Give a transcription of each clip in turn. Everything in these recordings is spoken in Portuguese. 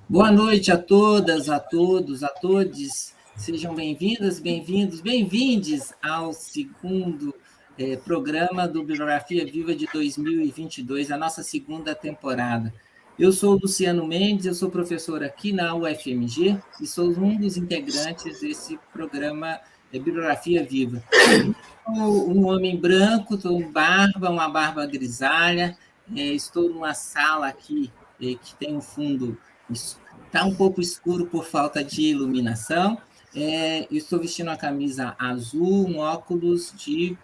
Boa noite a todas, a todos, a todes. Sejam bem-vindas, bem-vindos, bem-vindes ao segundo programa do Bibliografia Viva de 2022, a nossa segunda temporada. Eu sou o Luciano Mendes, eu sou professor aqui na UFMG e sou um dos integrantes desse programa Bibliografia Viva. Sou um homem branco, estou com barba, uma barba grisalha, estou numa sala aqui que tem um fundo. Está um pouco escuro por falta de iluminação. Estou vestindo uma camisa azul, um óculos diário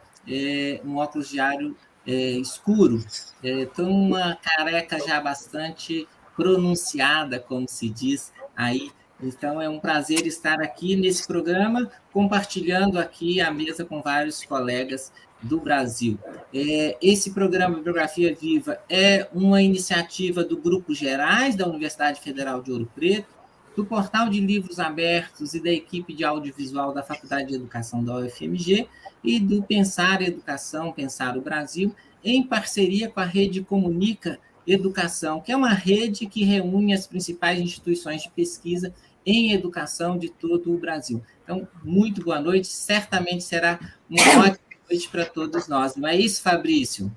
escuro. Estou uma careca já bastante pronunciada, como se diz aí. Então, é um prazer estar aqui nesse programa, compartilhando aqui a mesa com vários colegas do Brasil. Esse programa Bibliografia Viva é uma iniciativa do Grupo Gerais da Universidade Federal de Ouro Preto, do Portal de Livros Abertos e da equipe de audiovisual da Faculdade de Educação da UFMG e do Pensar Educação, Pensar o Brasil, em parceria com a Rede Comunica Educação, que é uma rede que reúne as principais instituições de pesquisa em educação de todo o Brasil. Então, muito boa noite, certamente será uma ótima noite para todos nós. Não é isso, Fabrício?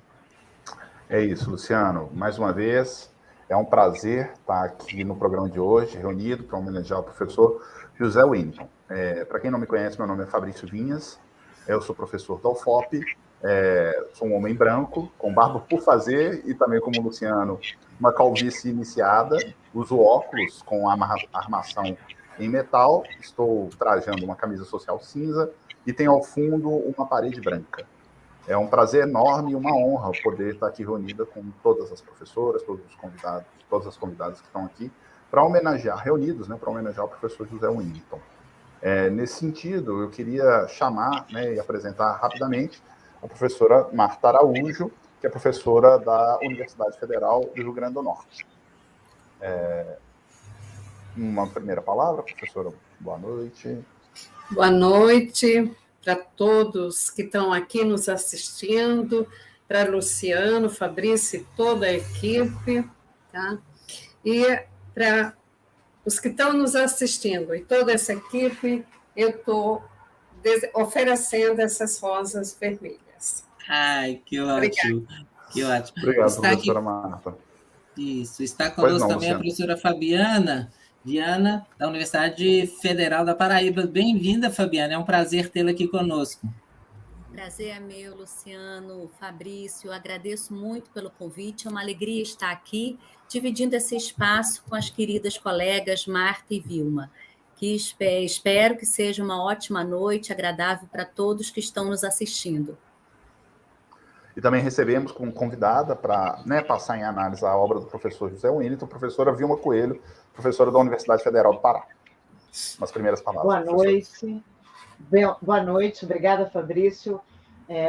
É isso, Luciano. Mais uma vez, é um prazer estar aqui no programa de hoje, reunido para homenagear o professor José Winton. Para quem não me conhece, meu nome é Fabrício Vinhas, eu sou professor da UFOP, sou um homem branco, com barba por fazer, e também, como o Luciano, uma calvície iniciada, uso óculos com armação em metal, estou trajando uma camisa social cinza, e tem ao fundo uma parede branca. É um prazer enorme e uma honra poder estar aqui reunida com todas as professoras, todos os convidados, todas as convidadas que estão aqui, para homenagear, reunidos, né, para homenagear o professor José Winton. Nesse sentido, eu queria chamar, né, e apresentar rapidamente a professora Marta Araújo, que é professora da Universidade Federal do Rio Grande do Norte. Uma primeira palavra, professora, boa noite. Boa noite para todos que estão aqui nos assistindo, para Luciano, Fabrício e toda a equipe, tá? E para os que estão nos assistindo e toda essa equipe, eu estou oferecendo essas rosas vermelhas. Ai, que ótimo. Obrigada. Que ótimo. Obrigado, professora Marta. Isso, está conosco também Luciano. A professora Fabiana Viana, da Universidade Federal da Paraíba. Bem-vinda, Fabiana, é um prazer tê-la aqui conosco. Prazer é meu, Luciano, Fabrício, agradeço muito pelo convite, é uma alegria estar aqui, dividindo esse espaço com as queridas colegas Marta e Vilma, que espero que seja uma ótima noite, agradável para todos que estão nos assistindo. E também recebemos como convidada para, né, passar em análise a obra do professor José Winton, a professora Vilma Coelho, professora da Universidade Federal do Pará. Umas primeiras palavras. Boa noite. Boa noite, obrigada, Fabrício.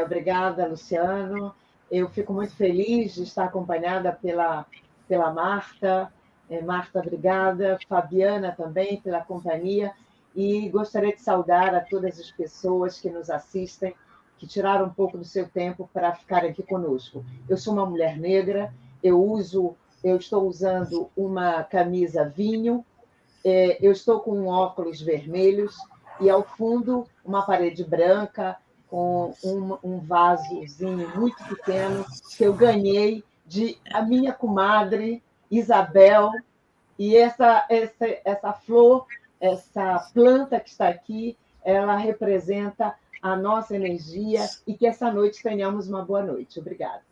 Obrigada, Luciano. Eu fico muito feliz de estar acompanhada pela Marta. Marta, obrigada. Fabiana também pela companhia. E gostaria de saudar a todas as pessoas que nos assistem, que tiraram um pouco do seu tempo para ficar aqui conosco. Eu sou uma mulher negra, eu estou usando uma camisa vinho, eu estou com óculos vermelhos e, ao fundo, uma parede branca com um vasozinho muito pequeno que eu ganhei de a minha comadre Isabel. E essa flor, essa planta que está aqui, ela representa a nossa energia e que essa noite tenhamos uma boa noite. Obrigada.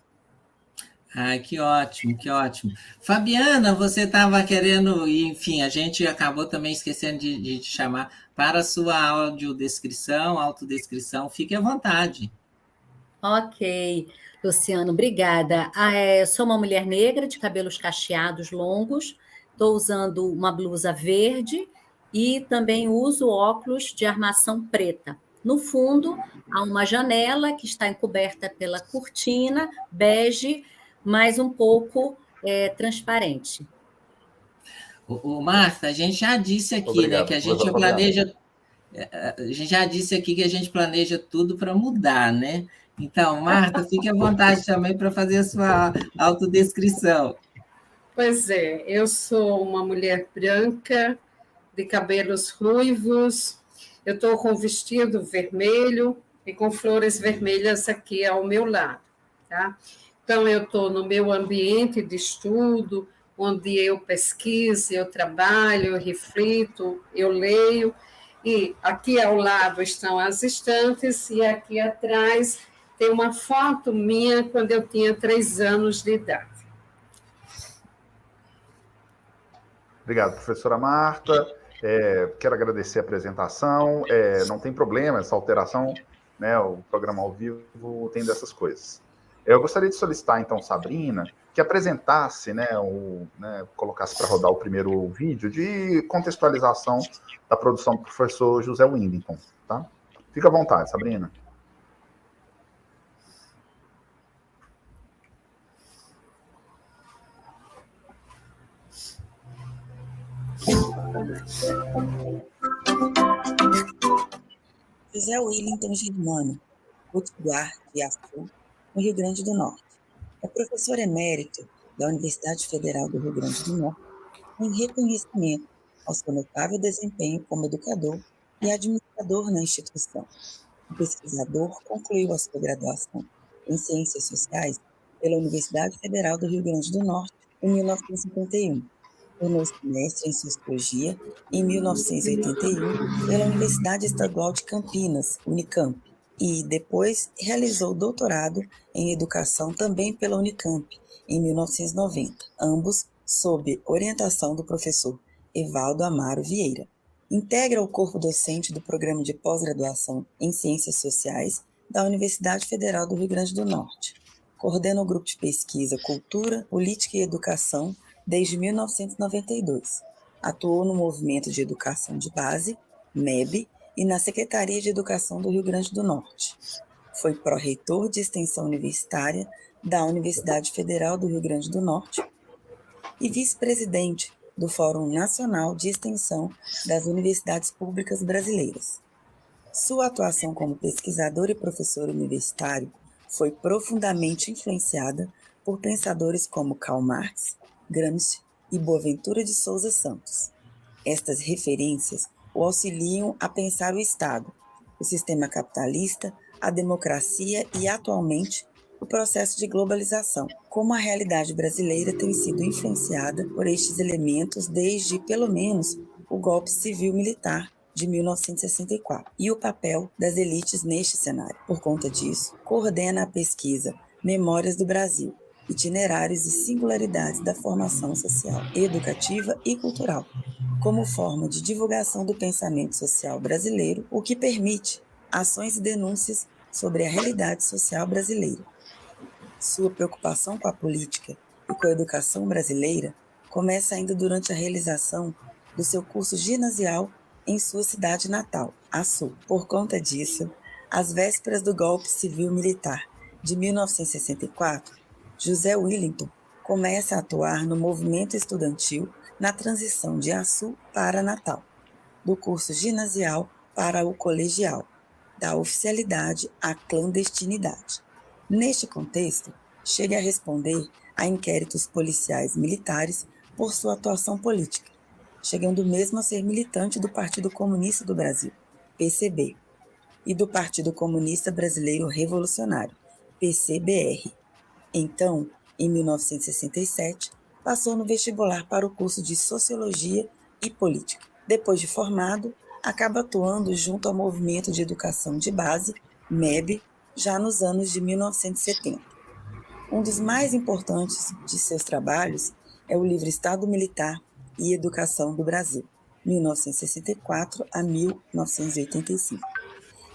Ai, que ótimo, que ótimo. Fabiana, você estava querendo, enfim, a gente acabou também esquecendo de te chamar para a sua autodescrição, fique à vontade. Ok, Luciano, obrigada. Sou uma mulher negra de cabelos cacheados longos, estou usando uma blusa verde e também uso óculos de armação preta. No fundo, há uma janela que está encoberta pela cortina bege, mas um pouco transparente. Marta, a gente já disse aqui, né, que Obrigado, a professora gente Fabiana. planeja, a gente já disse aqui que a gente planeja tudo para mudar, né? Então, Marta, fique à vontade também para fazer a sua autodescrição. Pois é, eu sou uma mulher branca, de cabelos ruivos, eu estou com vestido vermelho e com flores vermelhas aqui ao meu lado, tá? Então, eu estou no meu ambiente de estudo, onde eu pesquiso, eu trabalho, eu reflito, eu leio, e aqui ao lado estão as estantes, e aqui atrás tem uma foto minha quando eu tinha 3 anos de idade. Obrigado, professora Marta. Quero agradecer a apresentação. Não tem problema essa alteração, né? O programa ao vivo tem dessas coisas. Eu gostaria de solicitar, então, Sabrina, que apresentasse, colocasse para rodar o primeiro vídeo de contextualização da produção do professor José Willington, tá? Fica à vontade, Sabrina. José Willington Germano, Potiguar de Açu, no Rio Grande do Norte. É professor emérito da Universidade Federal do Rio Grande do Norte, em reconhecimento ao seu notável desempenho como educador e administrador na instituição. O pesquisador concluiu a sua graduação em Ciências Sociais pela Universidade Federal do Rio Grande do Norte em 1951. Tornou-se mestre em Sociologia em 1981 pela Universidade Estadual de Campinas, Unicamp, e depois realizou doutorado em Educação também pela Unicamp, em 1990, ambos sob orientação do professor Evaldo Amaro Vieira. Integra o corpo docente do Programa de Pós-Graduação em Ciências Sociais da Universidade Federal do Rio Grande do Norte. Coordena o grupo de pesquisa Cultura, Política e Educação desde 1992. Atuou no Movimento de Educação de Base, MEB, e na Secretaria de Educação do Rio Grande do Norte. Foi pró-reitor de extensão universitária da Universidade Federal do Rio Grande do Norte e vice-presidente do Fórum Nacional de Extensão das Universidades Públicas Brasileiras. Sua atuação como pesquisador e professor universitário foi profundamente influenciada por pensadores como Karl Marx, Gramsci e Boaventura de Souza Santos. Estas referências o auxiliam a pensar o Estado, o sistema capitalista, a democracia e, atualmente, o processo de globalização. Como a realidade brasileira tem sido influenciada por estes elementos desde, pelo menos, o golpe civil-militar de 1964 e o papel das elites neste cenário. Por conta disso, coordena a pesquisa Memórias do Brasil, itinerários e singularidades da formação social, educativa e cultural, como forma de divulgação do pensamento social brasileiro, o que permite ações e denúncias sobre a realidade social brasileira. Sua preocupação com a política e com a educação brasileira começa ainda durante a realização do seu curso ginasial em sua cidade natal, Açu. Por conta disso, às vésperas do golpe civil-militar de 1964, José Willington começa a atuar no movimento estudantil na transição de Açu para Natal, do curso ginasial para o colegial, da oficialidade à clandestinidade. Neste contexto, chega a responder a inquéritos policiais militares por sua atuação política, chegando mesmo a ser militante do Partido Comunista do Brasil, PCB, e do Partido Comunista Brasileiro Revolucionário, PCBR. Então, em 1967, passou no vestibular para o curso de Sociologia e Política. Depois de formado, acaba atuando junto ao Movimento de Educação de Base, MEB, já nos anos de 1970. Um dos mais importantes de seus trabalhos é o livro Estado Militar e Educação do Brasil, 1964 a 1985,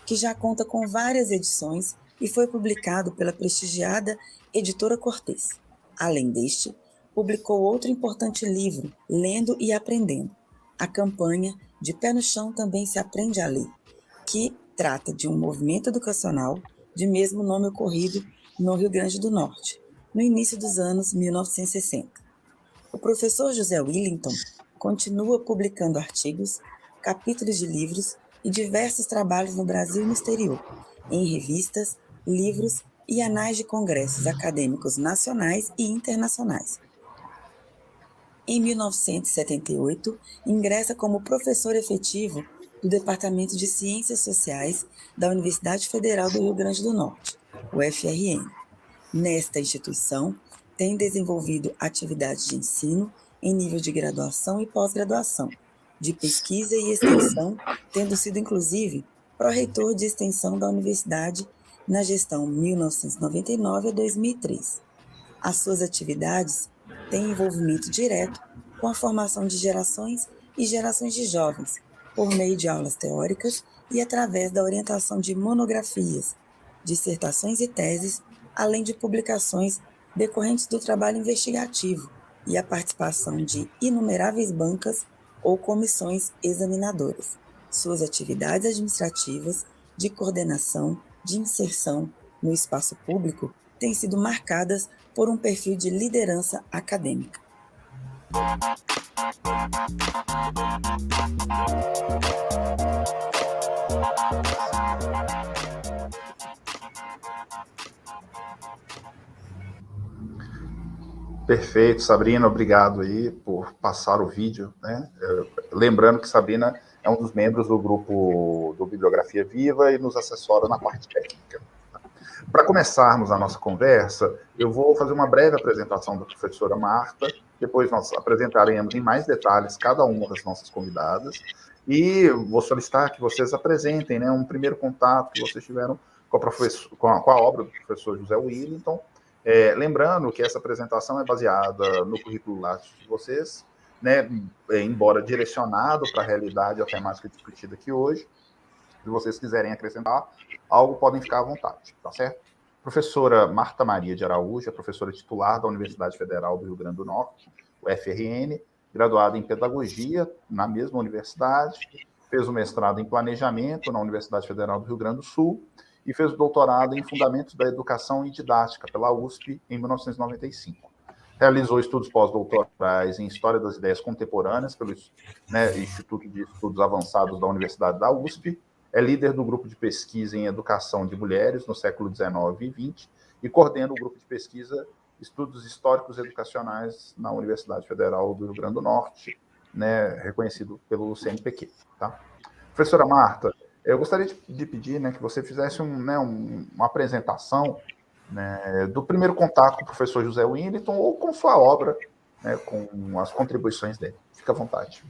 que já conta com várias edições e foi publicado pela prestigiada Editora Cortez. Além deste, publicou outro importante livro, Lendo e Aprendendo, a campanha De Pé no Chão Também se Aprende a Ler, que trata de um movimento educacional de mesmo nome ocorrido no Rio Grande do Norte, no início dos anos 1960. O professor José Willington continua publicando artigos, capítulos de livros e diversos trabalhos no Brasil e no exterior, em revistas, livros e anais de congressos acadêmicos nacionais e internacionais. Em 1978, ingressa como professor efetivo do Departamento de Ciências Sociais da Universidade Federal do Rio Grande do Norte, UFRN. Nesta instituição, tem desenvolvido atividades de ensino em nível de graduação e pós-graduação, de pesquisa e extensão, tendo sido, inclusive, pró-reitor de extensão da universidade na gestão 1999 a 2003. As suas atividades têm envolvimento direto com a formação de gerações e gerações de jovens, por meio de aulas teóricas e através da orientação de monografias, dissertações e teses, além de publicações decorrentes do trabalho investigativo e a participação de inumeráveis bancas ou comissões examinadoras. Suas atividades administrativas, de coordenação, de inserção no espaço público têm sido marcadas por um perfil de liderança acadêmica. Perfeito, Sabrina, obrigado aí por passar o vídeo, né? Lembrando que Sabrina é um dos membros do grupo do Bibliografia Viva e nos assessora na parte técnica. Para começarmos a nossa conversa, eu vou fazer uma breve apresentação da professora Marta, depois nós apresentaremos em mais detalhes cada uma das nossas convidadas, e vou solicitar que vocês apresentem, né, um primeiro contato que vocês tiveram com a obra do professor José Willington. Lembrando que essa apresentação é baseada no currículo Lattes de vocês, né, embora direcionado para a realidade e a temática discutida aqui hoje. Se vocês quiserem acrescentar algo, podem ficar à vontade, tá certo? Professora Marta Maria de Araújo é professora titular da Universidade Federal do Rio Grande do Norte, UFRN, graduada em Pedagogia na mesma universidade, fez o mestrado em Planejamento na Universidade Federal do Rio Grande do Sul e fez o doutorado em Fundamentos da Educação e Didática pela USP em 1995. Realizou estudos pós-doutorais em História das Ideias Contemporâneas pelo, né, Instituto de Estudos Avançados da Universidade da USP, é líder do grupo de pesquisa em Educação de Mulheres no século XIX e XX e coordena o grupo de pesquisa Estudos Históricos Educacionais na Universidade Federal do Rio Grande do Norte, né, reconhecido pelo CNPq. Tá? Professora Marta, eu gostaria de pedir, né, que você fizesse uma apresentação, né, do primeiro contato com o professor José Willington ou com sua obra, né, com as contribuições dele. Fica à vontade.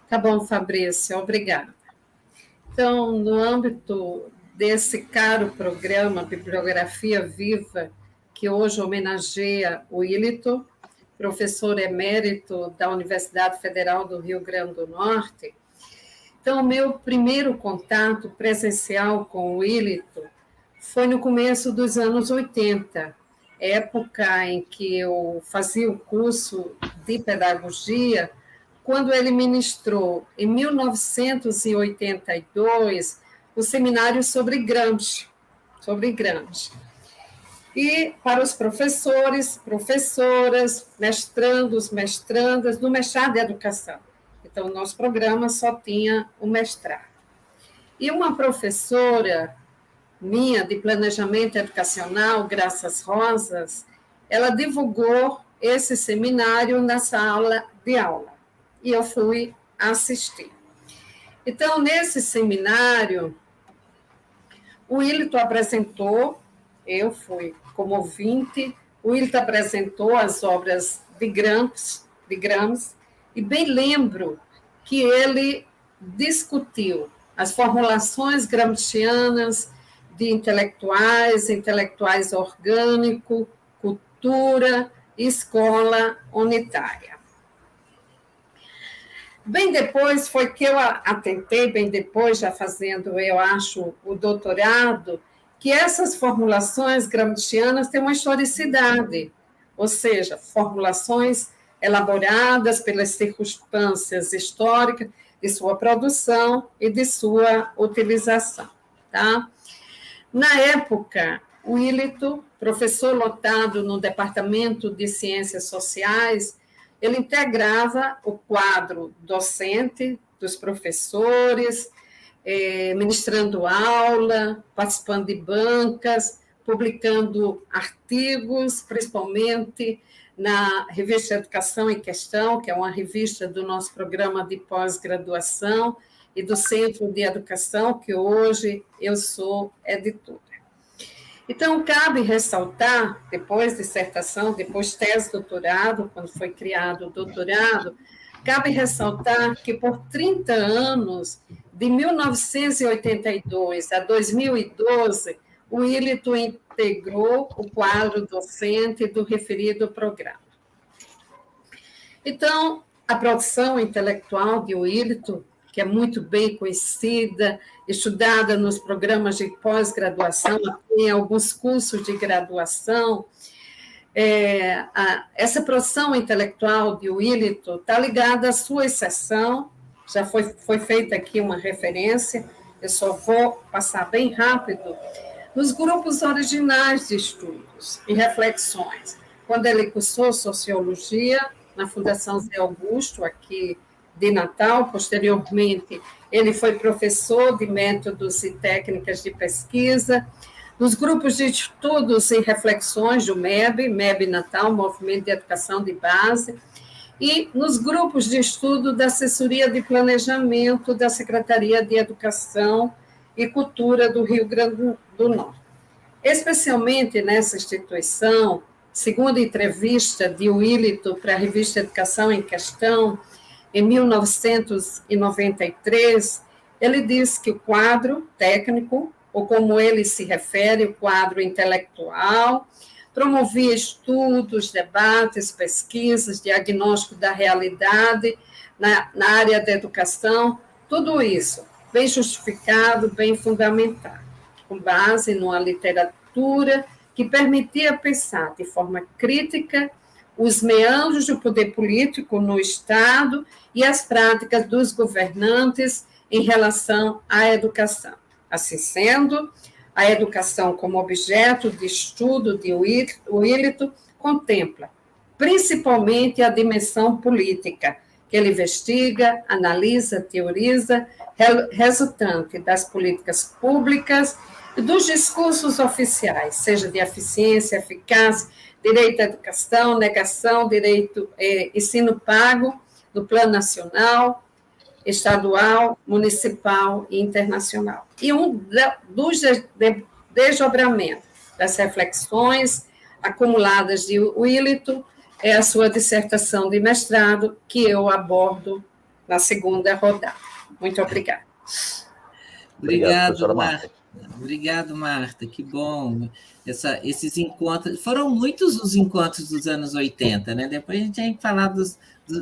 Tá bom, Fabrício, obrigada. Então, no âmbito desse caro programa Bibliografia Viva, que hoje homenageia o Willington, professor emérito da Universidade Federal do Rio Grande do Norte, então, o meu primeiro contato presencial com o Willington foi no começo dos anos 80, época em que eu fazia o curso de pedagogia, quando ele ministrou, em 1982, o seminário sobre Gramsci. E para os professores, professoras, mestrandos, mestrandas, do mestrado de educação. Então, o nosso programa só tinha o mestrado. E uma professora minha de planejamento educacional, Graças Rosas, ela divulgou esse seminário na sala de aula. E eu fui assistir. Então, nesse seminário, o Willington apresentou, eu fui como ouvinte, o Willington apresentou as obras de Gramsci, e bem lembro que ele discutiu as formulações gramscianas de intelectuais orgânico, cultura e escola unitária. Bem depois foi que eu atentei, já fazendo, eu acho, o doutorado, que essas formulações gramscianas têm uma historicidade, ou seja, formulações elaboradas pelas circunstâncias históricas, de sua produção e de sua utilização. Tá? Na época, o Willito, professor lotado no Departamento de Ciências Sociais, ele integrava o quadro docente dos professores, ministrando aula, participando de bancas, publicando artigos, principalmente na revista Educação em Questão, que é uma revista do nosso programa de pós-graduação e do Centro de Educação, que hoje eu sou editora. Então, cabe ressaltar, depois dissertação, depois tese doutorado, quando foi criado o doutorado, cabe ressaltar que por 30 anos, de 1982 a 2012, o Willito integrou o quadro docente do referido programa. Então, a produção intelectual de Willito, que é muito bem conhecida, estudada nos programas de pós-graduação, em alguns cursos de graduação, essa produção intelectual de Willito está ligada à sua exceção, já foi feita aqui uma referência, eu só vou passar bem rápido, nos grupos originais de estudos e reflexões, quando ele cursou Sociologia na Fundação Zé Augusto, aqui de Natal, posteriormente ele foi professor de métodos e técnicas de pesquisa, nos grupos de estudos e reflexões do MEB Natal, Movimento de Educação de Base, e nos grupos de estudo da Assessoria de Planejamento da Secretaria de Educação e Cultura do Rio Grande do Norte. Especialmente nessa instituição, segundo entrevista de Willito para a revista Educação em Questão, em 1993, ele diz que o quadro técnico, ou como ele se refere, o quadro intelectual, promovia estudos, debates, pesquisas, diagnóstico da realidade na área da educação, tudo isso bem justificado, bem fundamentado, com base numa literatura que permitia pensar de forma crítica os meandros do poder político no Estado e as práticas dos governantes em relação à educação. Assim sendo, a educação como objeto de estudo de Willito contempla principalmente a dimensão política, que ele investiga, analisa, teoriza, resultante das políticas públicas e dos discursos oficiais, seja de eficiência, eficácia, direito à educação, negação, direito, ensino pago, do plano nacional, estadual, municipal e internacional. E um dos desdobramentos das reflexões acumuladas de Willito é a sua dissertação de mestrado, que eu abordo na segunda rodada. Muito obrigada. Obrigado, Marta. Obrigado, Marta, que bom. Esses encontros, foram muitos os encontros dos anos 80, né? Depois a gente tem que falar a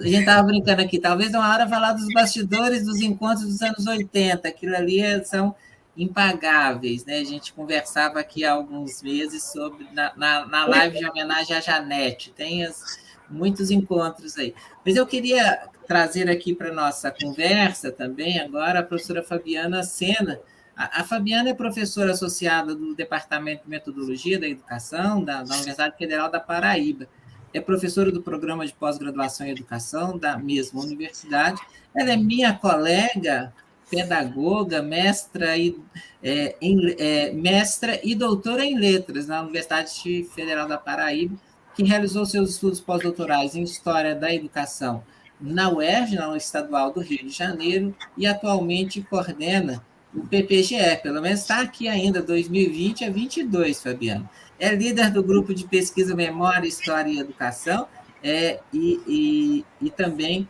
gente estava brincando aqui, talvez uma hora falar dos bastidores dos encontros dos anos 80, aquilo ali são impagáveis, né? A gente conversava aqui há alguns meses sobre, na live de homenagem à Janete, tem muitos encontros aí. Mas eu queria trazer aqui para a nossa conversa também, agora, a professora Fabiana Sena. A Fabiana é professora associada do Departamento de Metodologia da Educação da Universidade Federal da Paraíba. É professora do Programa de Pós-Graduação em Educação da mesma universidade. Ela é minha colega, pedagoga, mestra e doutora em letras na Universidade Federal da Paraíba, que realizou seus estudos pós-doutorais em História da Educação na UERJ, na Estadual do Rio de Janeiro, e atualmente coordena o PPGE, pelo menos está aqui ainda, 2020 a 2022, Fabiana. É líder do grupo de pesquisa Memória, História e Educação, e também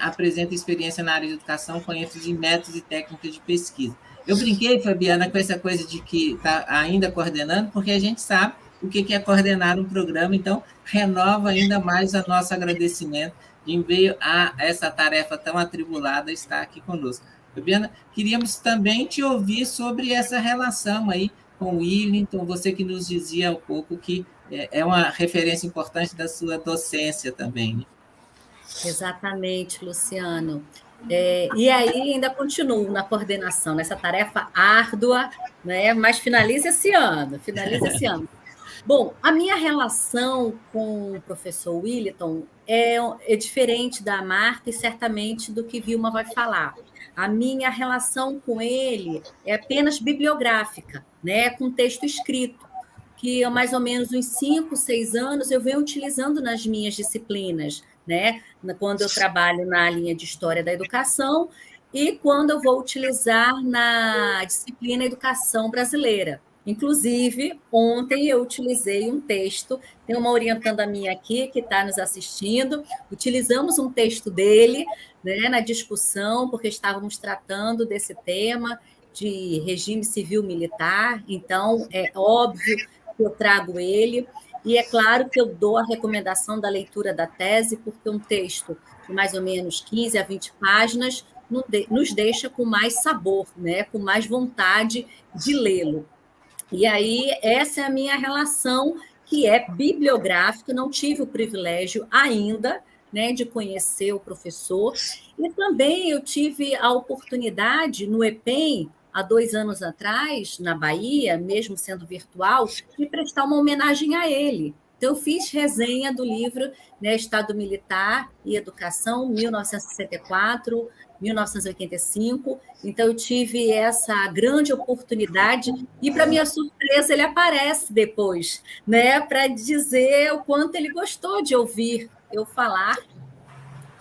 apresenta experiência na área de educação com ênfase em métodos e técnicas de pesquisa. Eu brinquei, Fabiana, com essa coisa de que está ainda coordenando, porque a gente sabe o que é coordenar um programa, então renova ainda mais o nosso agradecimento de, em meio a essa tarefa tão atribulada, estar aqui conosco. Fabiana, queríamos também te ouvir sobre essa relação aí com o Willito, você que nos dizia um pouco que é uma referência importante da sua docência também. Né? Exatamente, Luciano. E aí ainda continuo na coordenação, nessa tarefa árdua, né? Mas finaliza esse ano. Bom, a minha relação com o professor Williton é diferente da Marta e certamente do que Vilma vai falar. A minha relação com ele é apenas bibliográfica, né, com texto escrito, que há mais ou menos uns 5, 6 anos eu venho utilizando nas minhas disciplinas, né, quando eu trabalho na linha de História da Educação e quando eu vou utilizar na disciplina Educação Brasileira. Inclusive, ontem eu utilizei um texto, tem uma orientanda minha aqui que está nos assistindo, utilizamos um texto dele, né, na discussão, porque estávamos tratando desse tema de regime civil-militar, então é óbvio que eu trago ele, e é claro que eu dou a recomendação da leitura da tese, porque um texto de mais ou menos 15 a 20 páginas nos deixa com mais sabor, né, com mais vontade de lê-lo. E aí, essa é a minha relação, que é bibliográfica, não tive o privilégio ainda, né, de conhecer o professor, e também eu tive a oportunidade, no EPEM, há 2 anos atrás, na Bahia, mesmo sendo virtual, de prestar uma homenagem a ele. Então, eu fiz resenha do livro, né, Estado Militar e Educação, 1964, 1985, então eu tive essa grande oportunidade e, para minha surpresa, ele aparece depois, né, para dizer o quanto ele gostou de ouvir eu falar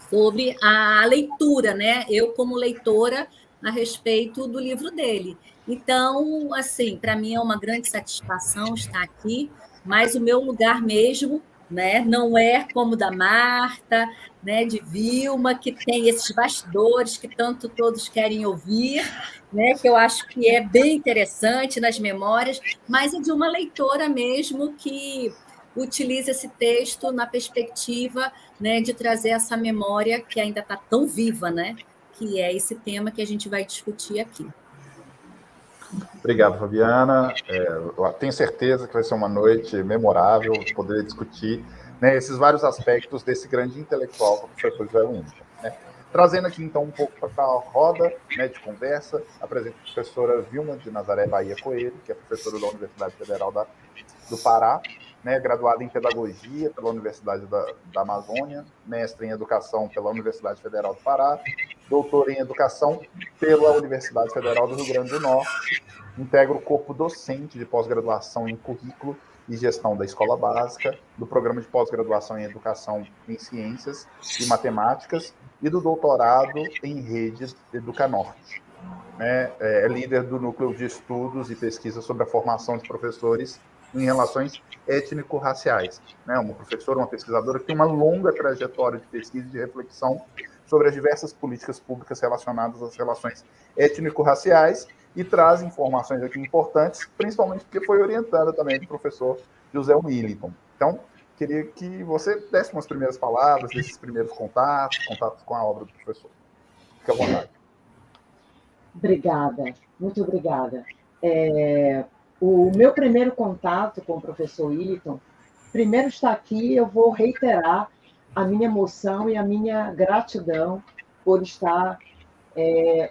sobre a leitura, né, eu como leitora a respeito do livro dele. Então, assim, para mim é uma grande satisfação estar aqui, mas o meu lugar mesmo, né, não é como da Marta, né, de Vilma, que tem esses bastidores que tanto todos querem ouvir, né, que eu acho que é bem interessante nas memórias, mas é de uma leitora mesmo que utiliza esse texto na perspectiva, né, de trazer essa memória que ainda está tão viva, né, que é esse tema que a gente vai discutir aqui. Obrigado, Fabiana. Eu tenho certeza que vai ser uma noite memorável, poder discutir, né, esses vários aspectos desse grande intelectual, o professor José Williton, né? Trazendo aqui, então, um pouco para a roda, né, de conversa, apresento a professora Vilma de Nazaré Bahia Coelho, que é professora da Universidade Federal do Pará, né, graduada em Pedagogia pela Universidade da Amazônia, mestre em Educação pela Universidade Federal do Pará, doutora em Educação pela Universidade Federal do Rio Grande do Norte, integra o corpo docente de pós-graduação em Currículo e Gestão da Escola Básica, do Programa de Pós-Graduação em Educação em Ciências e Matemáticas e do doutorado em Rede Educanorte. Né, é líder do Núcleo de Estudos e Pesquisa sobre a Formação de Professores em Relações Étnico-Raciais. Né, uma professora, uma pesquisadora que tem uma longa trajetória de pesquisa e de reflexão sobre as diversas políticas públicas relacionadas às relações étnico-raciais e traz informações aqui importantes, principalmente porque foi orientada também do professor José Williton. Então, queria que você desse umas primeiras palavras, desses primeiros contatos com a obra do professor. Fique à vontade. Obrigada, muito obrigada. O meu primeiro contato com o professor Williton, primeiro está aqui, eu vou reiterar a minha emoção e a minha gratidão por estar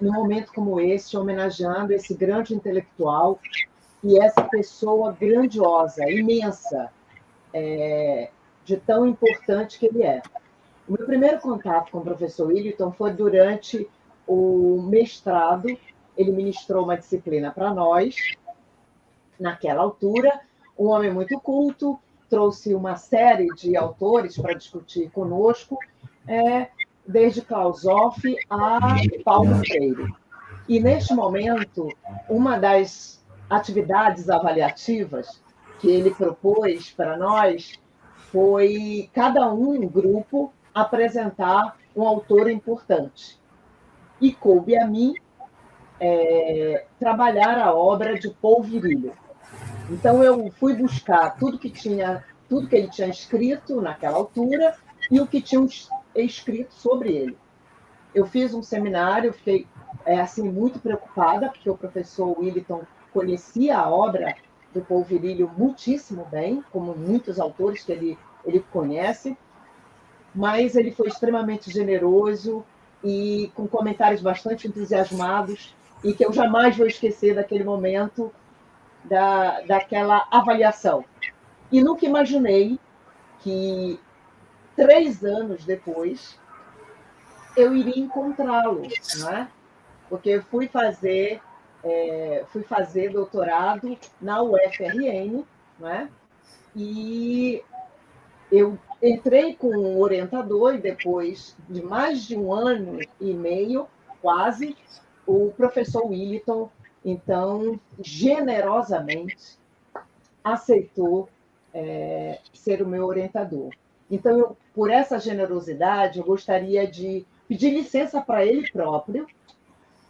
num momento como esse, homenageando esse grande intelectual e essa pessoa grandiosa, imensa, de tão importante que ele é. O meu primeiro contato com o professor Williton foi durante o mestrado. Ele ministrou uma disciplina para nós, naquela altura, um homem muito culto, trouxe uma série de autores para discutir conosco, desde Klaus Hoff a Paulo Freire. E, neste momento, uma das atividades avaliativas que ele propôs para nós foi cada um grupo apresentar um autor importante. E coube a mim trabalhar a obra de Paul Virilio. Então, eu fui buscar tudo que ele tinha escrito naquela altura e o que tinham escrito sobre ele. Eu fiz um seminário, fiquei assim, muito preocupada, porque o professor Williton conhecia a obra do Paul Virilio muitíssimo bem, como muitos autores que ele conhece, mas ele foi extremamente generoso e com comentários bastante entusiasmados, e que eu jamais vou esquecer daquele momento, daquela avaliação. E nunca imaginei que 3 anos depois eu iria encontrá-lo, não é? Porque eu fui fazer doutorado na UFRN, não é? E eu entrei com um orientador e depois de mais de 1 ano e meio, quase, o professor Williton, então, generosamente aceitou ser o meu orientador. Então, por essa generosidade, eu gostaria de pedir licença para ele próprio,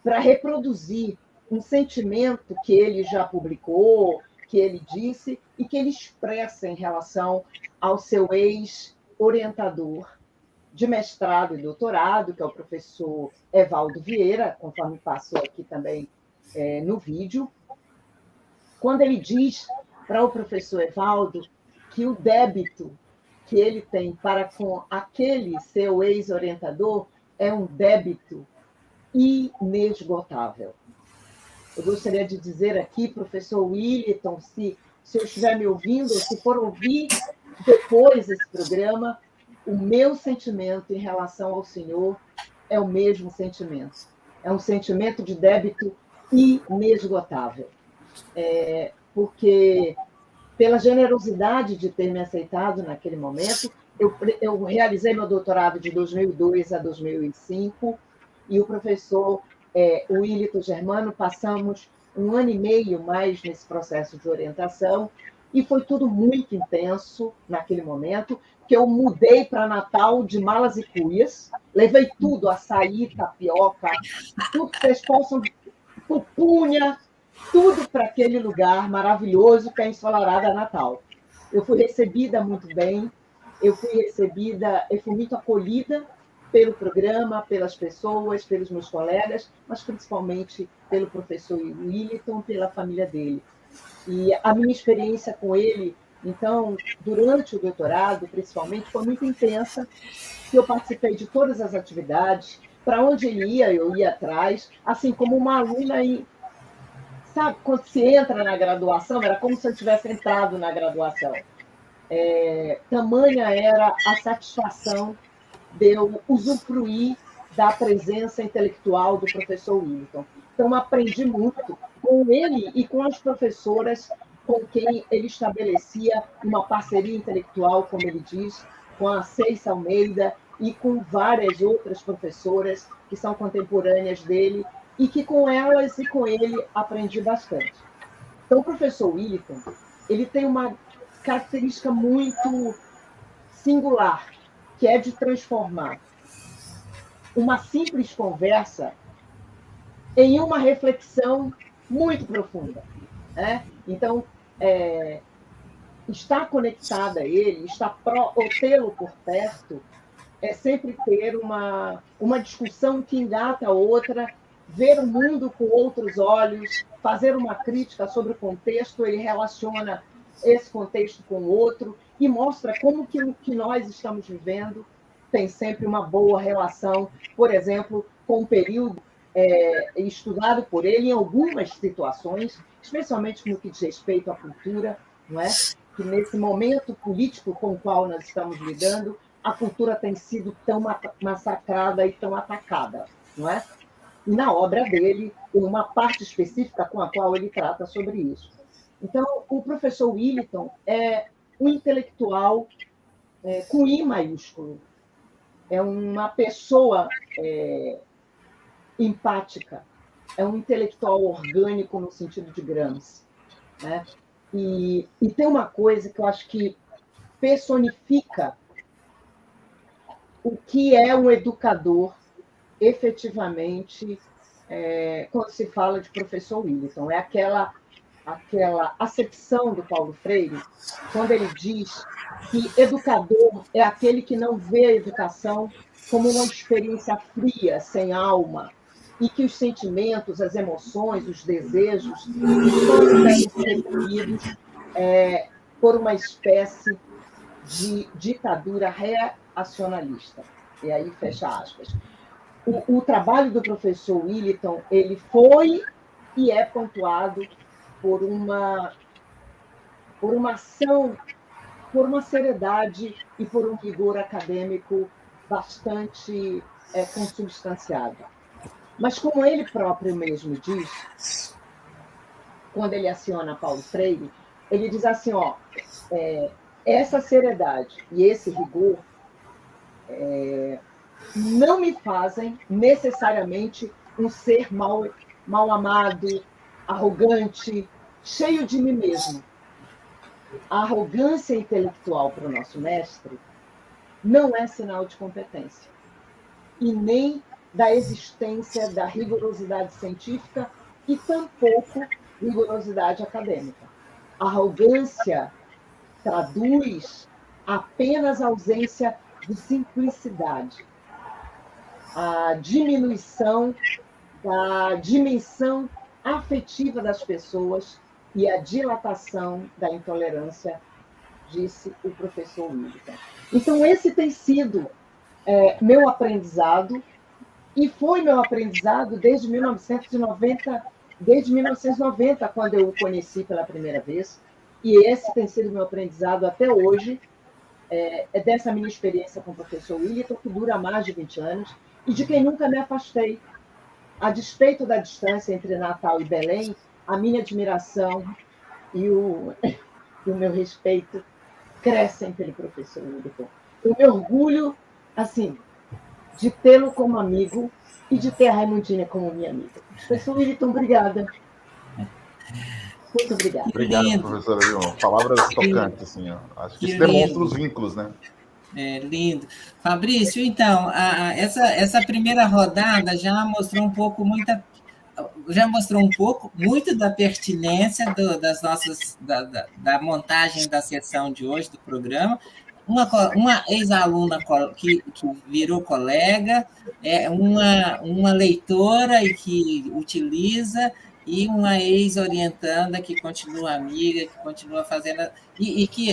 para reproduzir um sentimento que ele já publicou, que ele disse, e que ele expressa em relação ao seu ex-orientador de mestrado e doutorado, que é o professor Evaldo Vieira, conforme passou aqui também no vídeo, quando ele diz para o professor Evaldo que o débito que ele tem para com aquele seu ex-orientador é um débito inesgotável. Eu gostaria de dizer aqui, professor Williton, se eu estiver me ouvindo, ou se for ouvir depois esse programa, o meu sentimento em relação ao senhor é o mesmo sentimento. É um sentimento de débito inesgotável. Porque, pela generosidade de ter me aceitado naquele momento, eu realizei meu doutorado de 2002 a 2005, e o professor Williton Germano, passamos 1 ano e meio mais nesse processo de orientação, e foi tudo muito intenso naquele momento, que eu mudei para Natal de malas e cuias, levei tudo, açaí, tapioca, tudo que vocês possam, pupunha, tudo para aquele lugar maravilhoso que é a Ensolarada Natal. Eu fui recebida muito bem, eu fui muito acolhida pelo programa, pelas pessoas, pelos meus colegas, mas principalmente pelo professor Williton, pela família dele. E a minha experiência com ele, então, durante o doutorado, principalmente, foi muito intensa, que eu participei de todas as atividades, para onde ele ia, eu ia atrás, assim como uma aluna. Sabe, quando se entra na graduação, era como se eu tivesse entrado na graduação. Tamanha era a satisfação de eu usufruir da presença intelectual do professor Williton. Então, aprendi muito com ele e com as professoras com quem ele estabelecia uma parceria intelectual, como ele diz, com a Ceiça Almeida e com várias outras professoras que são contemporâneas dele, e que com elas e com ele aprendi bastante. Então, o professor Williton, ele tem uma característica muito singular, que é de transformar uma simples conversa em uma reflexão muito profunda, né? Então, estar conectada a ele, ou tê-lo por perto, é sempre ter uma discussão que engata a outra, ver o mundo com outros olhos, fazer uma crítica sobre o contexto, ele relaciona esse contexto com o outro e mostra como que o que nós estamos vivendo tem sempre uma boa relação, por exemplo, com o período estudado por ele em algumas situações, especialmente no que diz respeito à cultura, não é? Que nesse momento político com o qual nós estamos lidando, a cultura tem sido tão massacrada e tão atacada, não é? E na obra dele, uma parte específica com a qual ele trata sobre isso. Então, o professor Williton é um intelectual com I maiúsculo, é uma pessoa empática, é um intelectual orgânico no sentido de Gramsci, né? E tem uma coisa que eu acho que personifica o que é um educador efetivamente quando se fala de professor Williton. É aquela acepção do Paulo Freire, quando ele diz que educador é aquele que não vê a educação como uma experiência fria, sem alma, e que os sentimentos, as emoções, os desejos só são reprimidos por uma espécie de ditadura reacionalista. E aí, fecha aspas. o trabalho do professor Willington, ele foi e é pontuado por uma ação, por uma seriedade e por um rigor acadêmico bastante consubstanciado. Mas, como ele próprio mesmo diz, quando ele aciona Paulo Freire, ele diz assim, essa seriedade e esse rigor não me fazem necessariamente um ser mal amado, arrogante, cheio de mim mesmo. A arrogância intelectual para o nosso mestre não é sinal de competência, e nem da existência da rigorosidade científica e tampouco rigorosidade acadêmica. A arrogância traduz apenas a ausência de simplicidade, a diminuição da dimensão afetiva das pessoas e a dilatação da intolerância, disse o professor Willington. Então, esse tem sido meu aprendizado, e foi meu aprendizado desde 1990, quando eu o conheci pela primeira vez, e esse tem sido meu aprendizado até hoje, dessa minha experiência com o professor Willington, que dura mais de 20 anos, e de quem nunca me afastei. A despeito da distância entre Natal e Belém, a minha admiração e o meu respeito crescem pelo professor Willington. Eu me orgulho, assim, de tê-lo como amigo e de ter a Raimundinha como minha amiga. Professor Willington, obrigada. Muito obrigada. Obrigado, professora Vilma. Palavras tocantes, assim, ó. Acho que isso demonstra os vínculos, né? Lindo. Fabrício, então, essa primeira rodada já mostrou muito da pertinência das nossas, da montagem da sessão de hoje do programa. Uma ex-aluna que virou colega, uma leitora e que utiliza, e uma ex-orientanda que continua amiga, que continua fazendo, e que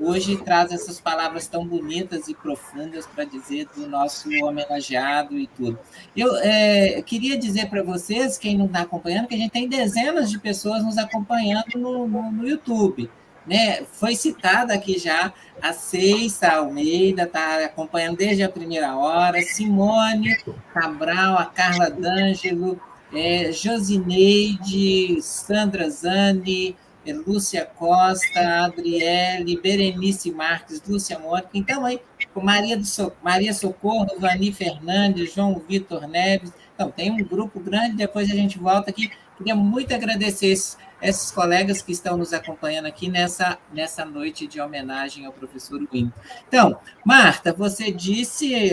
hoje traz essas palavras tão bonitas e profundas para dizer do nosso homenageado e tudo. Eu queria dizer para vocês, quem não está acompanhando, que a gente tem dezenas de pessoas nos acompanhando no YouTube. Né? Foi citada aqui já a Ceissa Almeida, está acompanhando desde a primeira hora, Simone Cabral, a Carla D'Angelo, Josineide, Sandra Zani, Lúcia Costa, Adriele, Berenice Marques, Lúcia Mônica. Então, aí, Maria Socorro, Vani Fernandes, João Vitor Neves. Então, tem um grupo grande, depois a gente volta aqui. Queria muito agradecer esses colegas que estão nos acompanhando aqui nessa noite de homenagem ao professor Willington. Então, Marta, você disse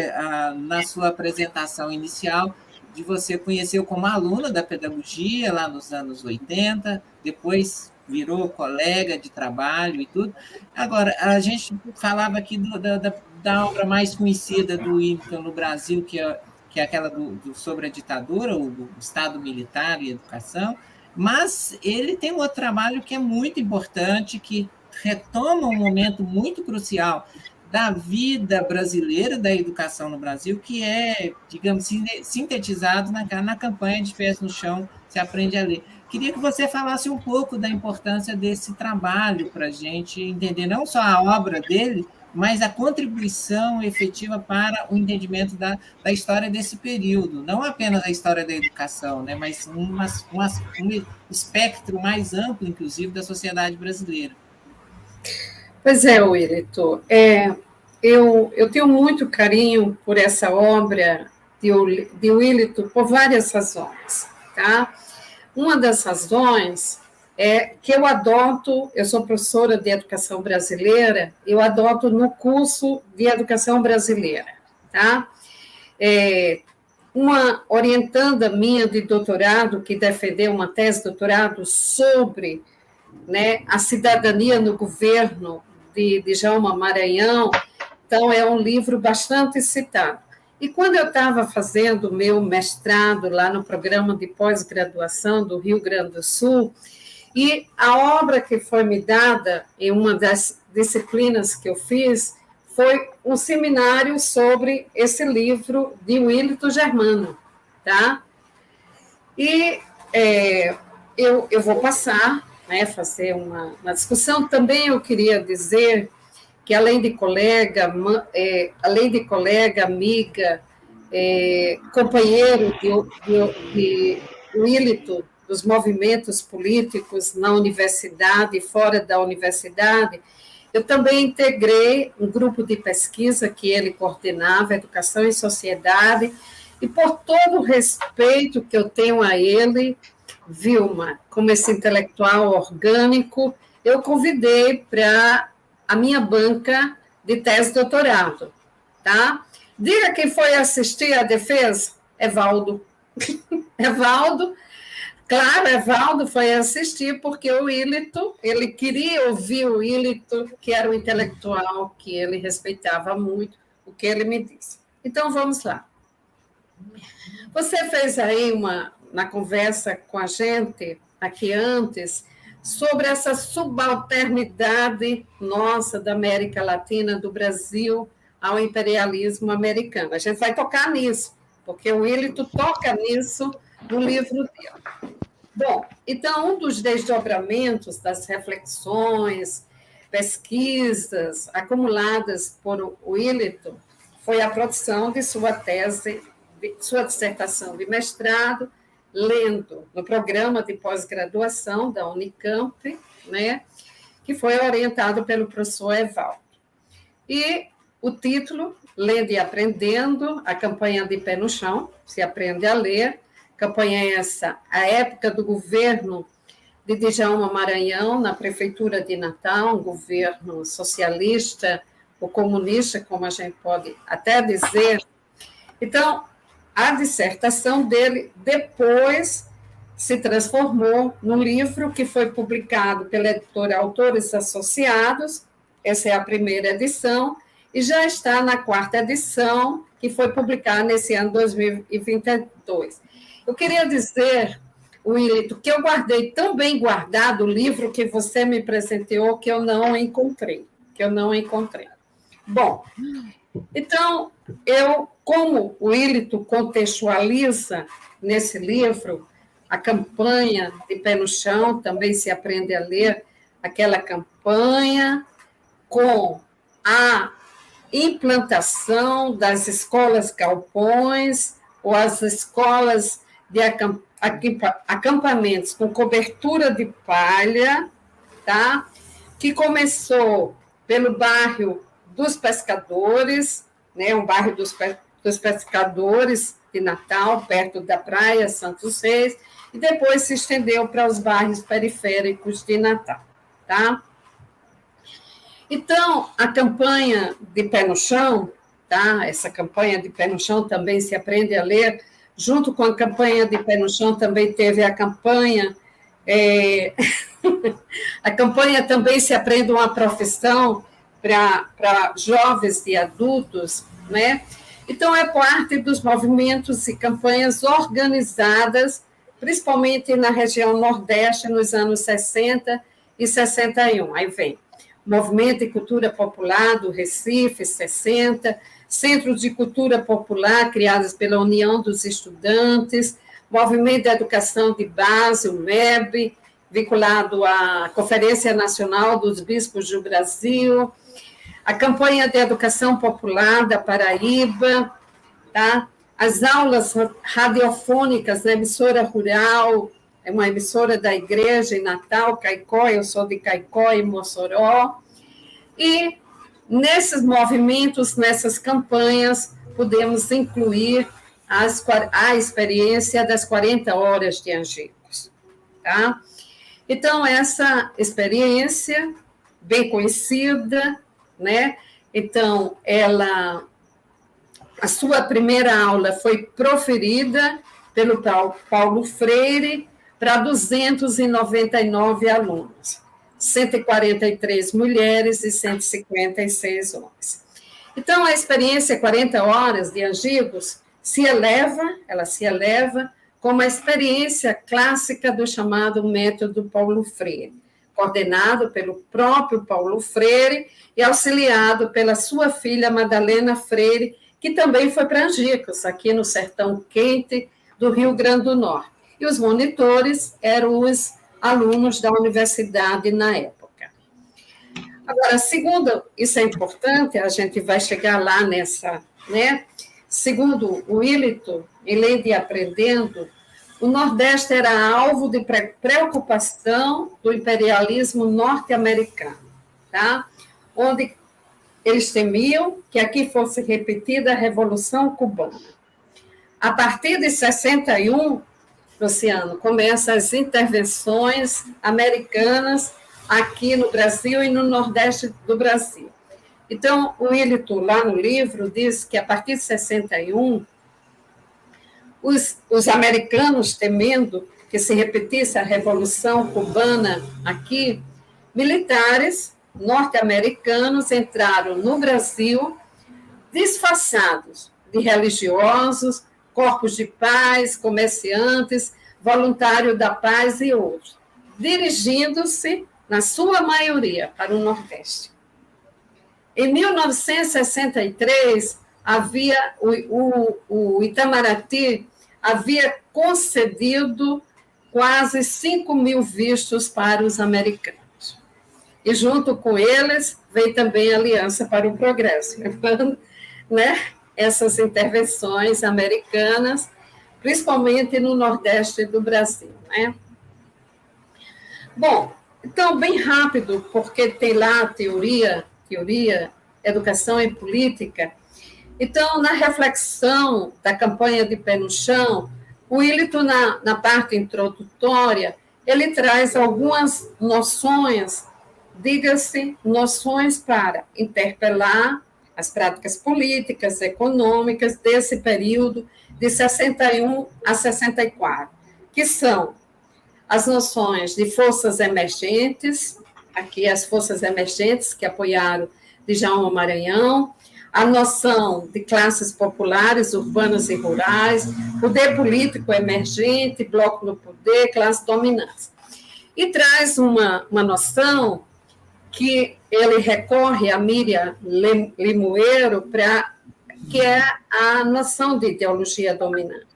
na sua apresentação inicial de você conheceu como aluna da pedagogia lá nos anos 80, depois virou colega de trabalho e tudo. Agora, a gente falava aqui da obra mais conhecida do Willington no Brasil, que é aquela sobre a ditadura, o Estado Militar e Educação, mas ele tem um outro trabalho que é muito importante, que retoma um momento muito crucial da vida brasileira, da educação no Brasil, que é, digamos, sintetizado na campanha de Pés no Chão, se aprende a ler. Queria que você falasse um pouco da importância desse trabalho para a gente entender não só a obra dele, mas a contribuição efetiva para o entendimento da história desse período, não apenas a história da educação, né, mas um espectro mais amplo, inclusive, da sociedade brasileira. Pois é, Willington, eu tenho muito carinho por essa obra de Willington por várias razões, tá? Uma das razões é que eu sou professora de educação brasileira, eu adoto no curso de educação brasileira, tá? Uma orientanda minha de doutorado, que defendeu uma tese de doutorado sobre, né, a cidadania no governo de Djalma Maranhão, então é um livro bastante citado. E quando eu estava fazendo o meu mestrado lá no programa de pós-graduação do Rio Grande do Sul, e a obra que foi me dada em uma das disciplinas que eu fiz foi um seminário sobre esse livro de Willito Germano, tá? E eu vou passar, né, fazer uma discussão. Também eu queria dizer que, além de colega, amiga, companheiro de Willito, dos movimentos políticos na universidade e fora da universidade, eu também integrei um grupo de pesquisa que ele coordenava, Educação e Sociedade, e por todo o respeito que eu tenho a ele, Vilma, como esse intelectual orgânico, eu convidei para a minha banca de tese de doutorado, tá? Diga quem foi assistir à defesa? Evaldo. Evaldo. Claro, Evaldo foi assistir porque o Willito, ele queria ouvir o Willito, que era um intelectual que ele respeitava muito, o que ele me disse. Então, vamos lá. Você fez aí na conversa com a gente, aqui antes, sobre essa subalternidade nossa da América Latina, do Brasil, ao imperialismo americano. A gente vai tocar nisso, porque o Willito toca nisso no livro dele. Bom, então, um dos desdobramentos das reflexões, pesquisas acumuladas por Willito foi a produção de sua tese, de sua dissertação de mestrado, lendo no programa de pós-graduação da Unicamp, né, que foi orientado pelo professor Evaldo. E o título, Lendo e Aprendendo, a campanha de pé no chão, se aprende a ler, campanha essa, a época do governo de Djalma Maranhão, na prefeitura de Natal, um governo socialista ou comunista, como a gente pode até dizer. Então, a dissertação dele depois se transformou num livro que foi publicado pela editora Autores Associados, essa é a primeira edição, e já está na quarta edição, que foi publicada nesse ano 2022. Eu queria dizer, Willito, que eu guardei tão bem guardado o livro que você me presenteou que eu não encontrei. Bom, então, como o Willito contextualiza nesse livro a campanha de pé no chão, também se aprende a ler aquela campanha com a implantação das escolas galpões ou as escolas de acampamentos com cobertura de palha, tá? Que começou pelo bairro dos Pescadores, né? Um bairro dos Pescadores de Natal, perto da praia Santos Reis, e depois se estendeu para os bairros periféricos de Natal, tá? Então, a campanha de pé no chão, tá? Essa campanha de pé no chão também se aprende a ler. Junto com a campanha de pé no chão também teve a campanha... a campanha também se aprende uma profissão para jovens e adultos, né? Então, é parte dos movimentos e campanhas organizadas, principalmente na região Nordeste, nos anos 60 e 61. Aí vem Movimento de Cultura Popular do Recife, 60, Centros de Cultura Popular criados pela União dos Estudantes, Movimento de Educação de Base, o MEB, vinculado à Conferência Nacional dos Bispos do Brasil, a campanha de educação popular da Paraíba, tá? As aulas radiofônicas na emissora rural, é uma emissora da igreja em Natal, Caicó, eu sou de Caicó e Mossoró, e nesses movimentos, nessas campanhas, podemos incluir a experiência das 40 horas de Angicos, tá? Então, essa experiência, bem conhecida, né? Então, a sua primeira aula foi proferida pelo Paulo Freire para 299 alunos, 143 mulheres e 156 homens. Então, a experiência 40 horas de Angicos ela se eleva como a experiência clássica do chamado método Paulo Freire, coordenado pelo próprio Paulo Freire e auxiliado pela sua filha Madalena Freire, que também foi para Angicos, aqui no sertão quente do Rio Grande do Norte. E os monitores eram os alunos da universidade na época. Agora, segundo, isso é importante, a gente vai chegar lá nessa, né? Segundo o Willito, em Lei de Aprendendo, o Nordeste era alvo de preocupação do imperialismo norte-americano, tá? Onde eles temiam que aqui fosse repetida a Revolução Cubana. A partir de 61, Luciano, começam as intervenções americanas aqui no Brasil e no Nordeste do Brasil. Então, o Willito, lá no livro, diz que a partir de 61, os americanos, temendo que se repetisse a Revolução Cubana aqui, militares norte-americanos entraram no Brasil disfarçados de religiosos, corpos de paz, comerciantes, voluntários da paz e outros, dirigindo-se, na sua maioria, para o Nordeste. Em 1963, havia o Itamaraty havia concedido quase 5.000 vistos para os americanos. E, junto com eles, veio também a Aliança para o Progresso, lembrando, né, essas intervenções americanas, principalmente no Nordeste do Brasil, né? Bom, então, bem rápido, porque tem lá a teoria, educação e política. Então, na reflexão da campanha de Pé no Chão, o Willito, na parte introdutória, ele traz algumas noções, diga-se, noções para interpelar as práticas políticas, econômicas desse período de 61 a 64, que são as noções de forças emergentes, aqui as forças emergentes que apoiaram Djalma Maranhão, a noção de classes populares, urbanas e rurais, poder político emergente, bloco no poder, classe dominante. E traz uma noção que ele recorre a Miriam Limoeiro, que é a noção de ideologia dominante.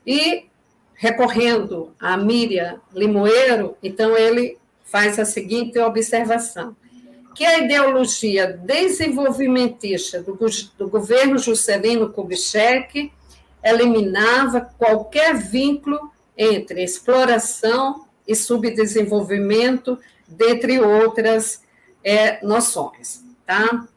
E, recorrendo a Miriam Limoeiro, então ele faz a seguinte observação, que a ideologia desenvolvimentista do governo Juscelino Kubitschek eliminava qualquer vínculo entre exploração e subdesenvolvimento, dentre outras noções, tá?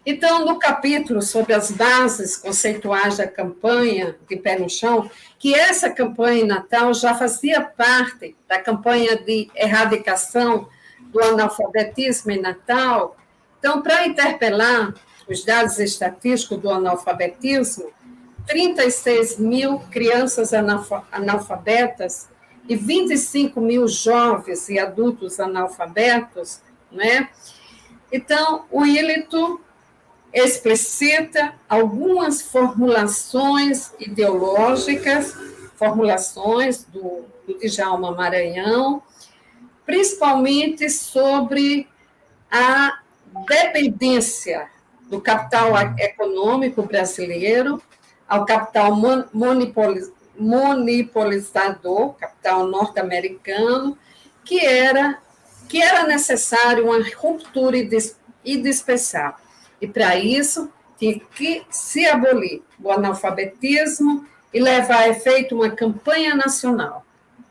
Então, no capítulo sobre as bases conceituais da campanha de Pé no Chão, que essa campanha em Natal já fazia parte da campanha de erradicação do analfabetismo em Natal. Então, para interpelar os dados estatísticos do analfabetismo, 36.000 crianças analfabetas e 25.000 jovens e adultos analfabetos, né? Então, o Willito explicita algumas formulações ideológicas, formulações do Djalma Maranhão, principalmente sobre a dependência do capital econômico brasileiro ao capital monopolizador, capital norte-americano, que era necessário uma ruptura indispensável. E, para isso, tinha que se abolir o analfabetismo e levar a efeito uma campanha nacional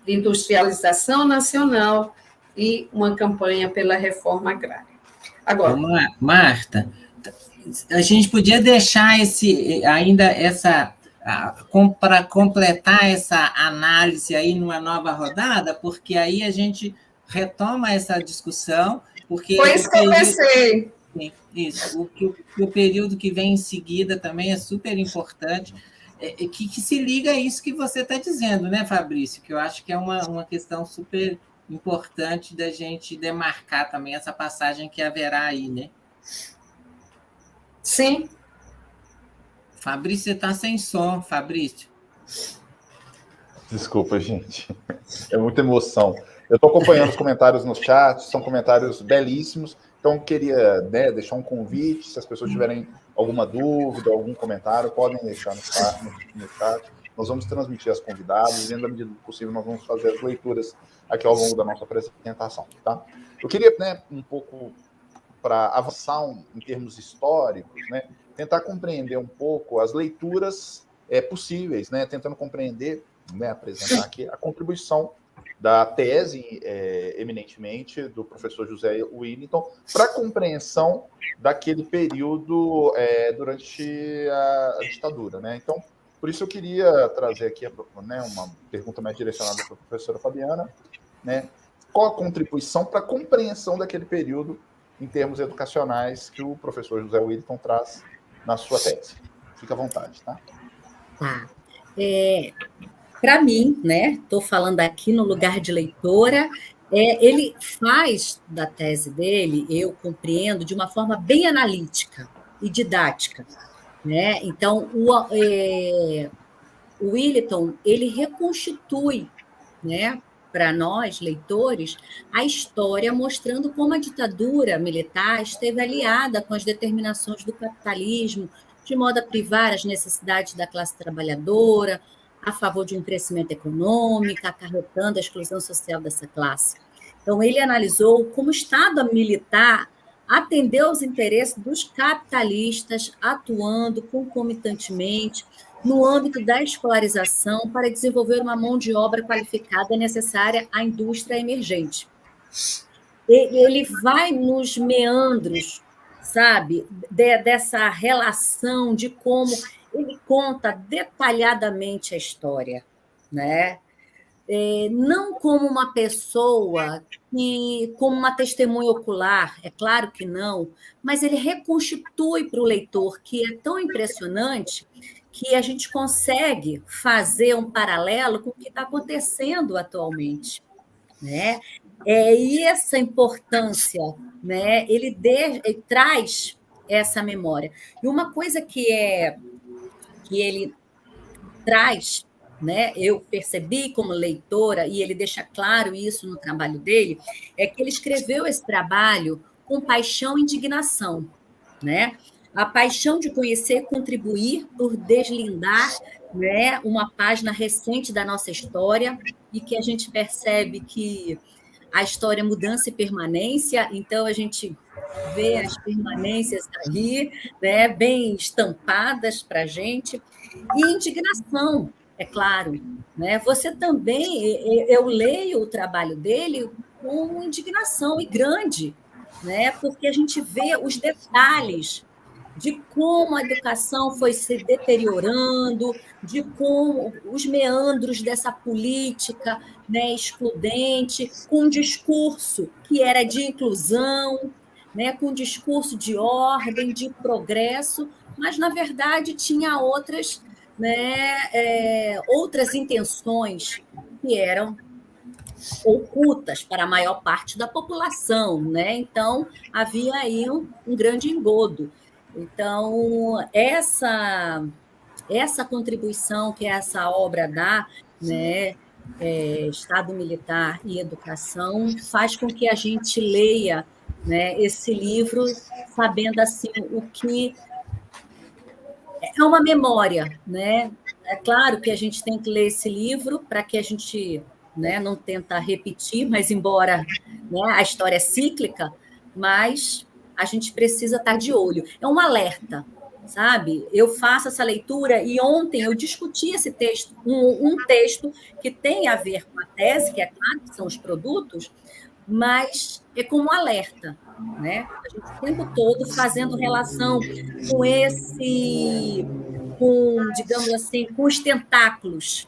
de industrialização nacional e uma campanha pela reforma agrária. Agora, Marta, a gente podia deixar para completar essa análise aí numa nova rodada, porque aí a gente retoma essa discussão, porque foi isso que eu pensei. Isso, o período que vem em seguida também é super importante, que se liga a isso que você está dizendo, né, Fabrício? Que eu acho que é uma questão super importante da gente demarcar também essa passagem que haverá aí, né? Sim. Fabrício, você está sem som, Fabrício. Desculpa, gente. É muita emoção. Eu estou acompanhando os comentários no chat, são comentários belíssimos, então queria, né, deixar um convite, se as pessoas tiverem alguma dúvida, algum comentário, podem deixar no chat. Nós vamos transmitir as convidadas e, na medida do possível, nós vamos fazer as leituras aqui ao longo da nossa apresentação, tá? Eu queria, né, um pouco, para avançar em termos históricos, né, tentar compreender um pouco as leituras possíveis, né, tentando compreender, né, apresentar aqui a contribuição da tese, eminentemente, do professor José Willington, para a compreensão daquele período durante a ditadura, né? Então, por isso eu queria trazer aqui, né, uma pergunta mais direcionada para a professora Fabiana, né? Qual a contribuição para a compreensão daquele período em termos educacionais que o professor José Willington traz na sua tese? Fica à vontade, tá? Tá. Para mim, né? Estou falando aqui no lugar de leitora, ele faz da tese dele, eu compreendo, de uma forma bem analítica e didática, né? Então, o Willington, ele reconstitui, né, para nós, leitores, a história mostrando como a ditadura militar esteve aliada com as determinações do capitalismo, de modo a privar as necessidades da classe trabalhadora, a favor de um crescimento econômico, acarretando a exclusão social dessa classe. Então, ele analisou como o Estado militar atendeu aos interesses dos capitalistas, atuando concomitantemente no âmbito da escolarização para desenvolver uma mão de obra qualificada necessária à indústria emergente. Ele vai nos meandros, sabe, dessa relação de como ele conta detalhadamente a história, né? Não como uma pessoa, como uma testemunha ocular, é claro que não, mas ele reconstitui para o leitor, que é tão impressionante, que a gente consegue fazer um paralelo com o que está acontecendo atualmente, né? E essa importância, né? Ele traz essa memória. E uma coisa que ele traz, né? Eu percebi como leitora, e ele deixa claro isso no trabalho dele, é que ele escreveu esse trabalho com paixão e indignação, né? A paixão de conhecer e contribuir por deslindar, né, uma página recente da nossa história, e que a gente percebe que a história é mudança e permanência, então a gente vê as permanências aí, né, bem estampadas para a gente, e indignação, é claro, né? Você também, eu leio o trabalho dele com indignação e grande, né? Porque a gente vê os detalhes de como a educação foi se deteriorando, de como os meandros dessa política, né, excludente, com um discurso que era de inclusão, né, com um discurso de ordem, de progresso, mas, na verdade, tinha outras, né, outras intenções que eram ocultas para a maior parte da população, né? Então, havia aí um grande engodo. Então, essa contribuição que essa obra dá, né, Estado Militar e Educação, faz com que a gente leia, né, esse livro sabendo assim o que é uma memória, né? É claro que a gente tem que ler esse livro para que a gente, né, não tenta repetir, mas embora, né, a história é cíclica, mas a gente precisa estar de olho. É um alerta, sabe? Eu faço essa leitura e ontem eu discuti esse texto, um texto que tem a ver com a tese, que é claro que são os produtos, mas é como um alerta, né? A gente o tempo todo fazendo relação digamos assim, com os tentáculos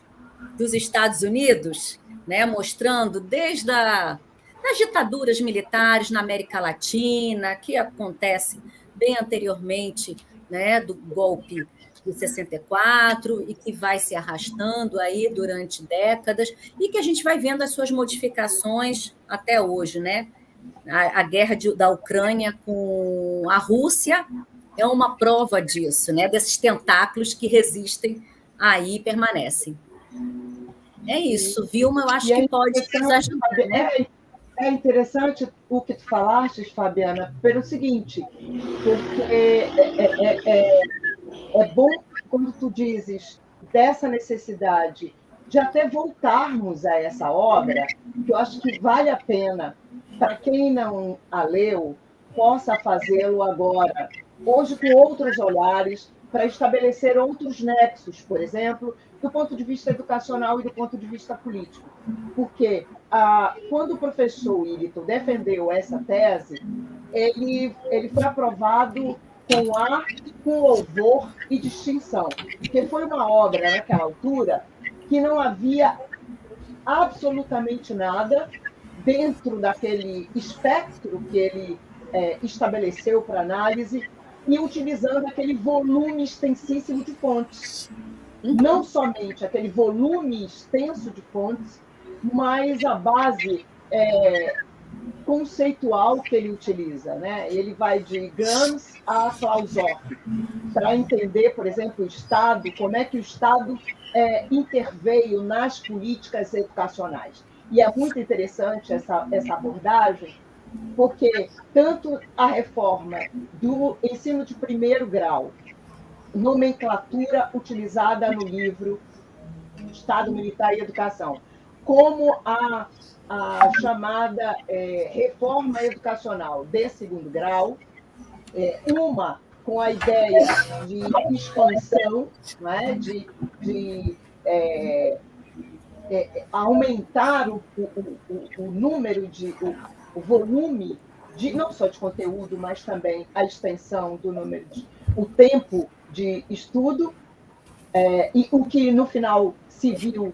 dos Estados Unidos, né? Mostrando desde as ditaduras militares na América Latina, que acontece bem anteriormente, né, do golpe de 64 e que vai se arrastando aí durante décadas e que a gente vai vendo as suas modificações até hoje, né? A guerra da Ucrânia com a Rússia é uma prova disso, né? Desses tentáculos que resistem aí e permanecem. É isso, Vilma, eu acho que pode nos ajudar. Né? É interessante o que tu falaste, Fabiana, pelo seguinte, porque é bom quando tu dizes dessa necessidade de até voltarmos a essa obra, que eu acho que vale a pena, para quem não a leu, possa fazê-lo agora, hoje com outros olhares, para estabelecer outros nexos, por exemplo, do ponto de vista educacional e do ponto de vista político. Porque quando o professor Willington defendeu essa tese, ele foi aprovado com arte, com louvor e distinção, porque foi uma obra, naquela altura, que não havia absolutamente nada dentro daquele espectro que ele estabeleceu para análise e utilizando aquele volume extensíssimo de fontes. Não somente aquele volume extenso de fontes, mas a base conceitual que ele utiliza. Né? Ele vai de Gramsci a Clausewitz, para entender, por exemplo, o Estado, como é que o Estado interveio nas políticas educacionais. E é muito interessante essa abordagem, porque tanto a reforma do ensino de primeiro grau, nomenclatura utilizada no livro Estado Militar e Educação, como a chamada reforma educacional de segundo grau, uma com a ideia de expansão, né, de aumentar o número o volume não só de conteúdo, mas também a extensão do número o tempo de estudo, e o que no final se viu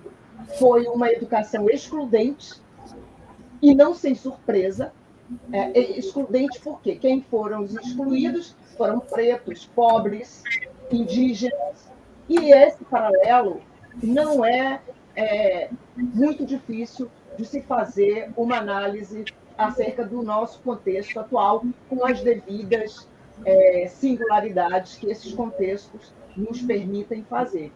foi uma educação excludente, e não sem surpresa, excludente porque quem foram os excluídos foram pretos, pobres, indígenas, e esse paralelo não é muito difícil de se fazer uma análise acerca do nosso contexto atual, com as devidas singularidades que esses contextos nos permitem fazer.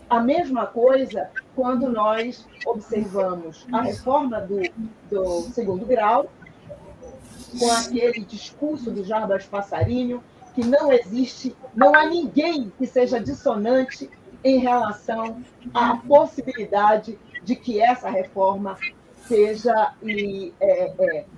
A mesma coisa quando nós observamos a reforma do segundo grau, com aquele discurso do Jarbas Passarinho, que não existe, não há ninguém que seja dissonante em relação à possibilidade de que essa reforma seja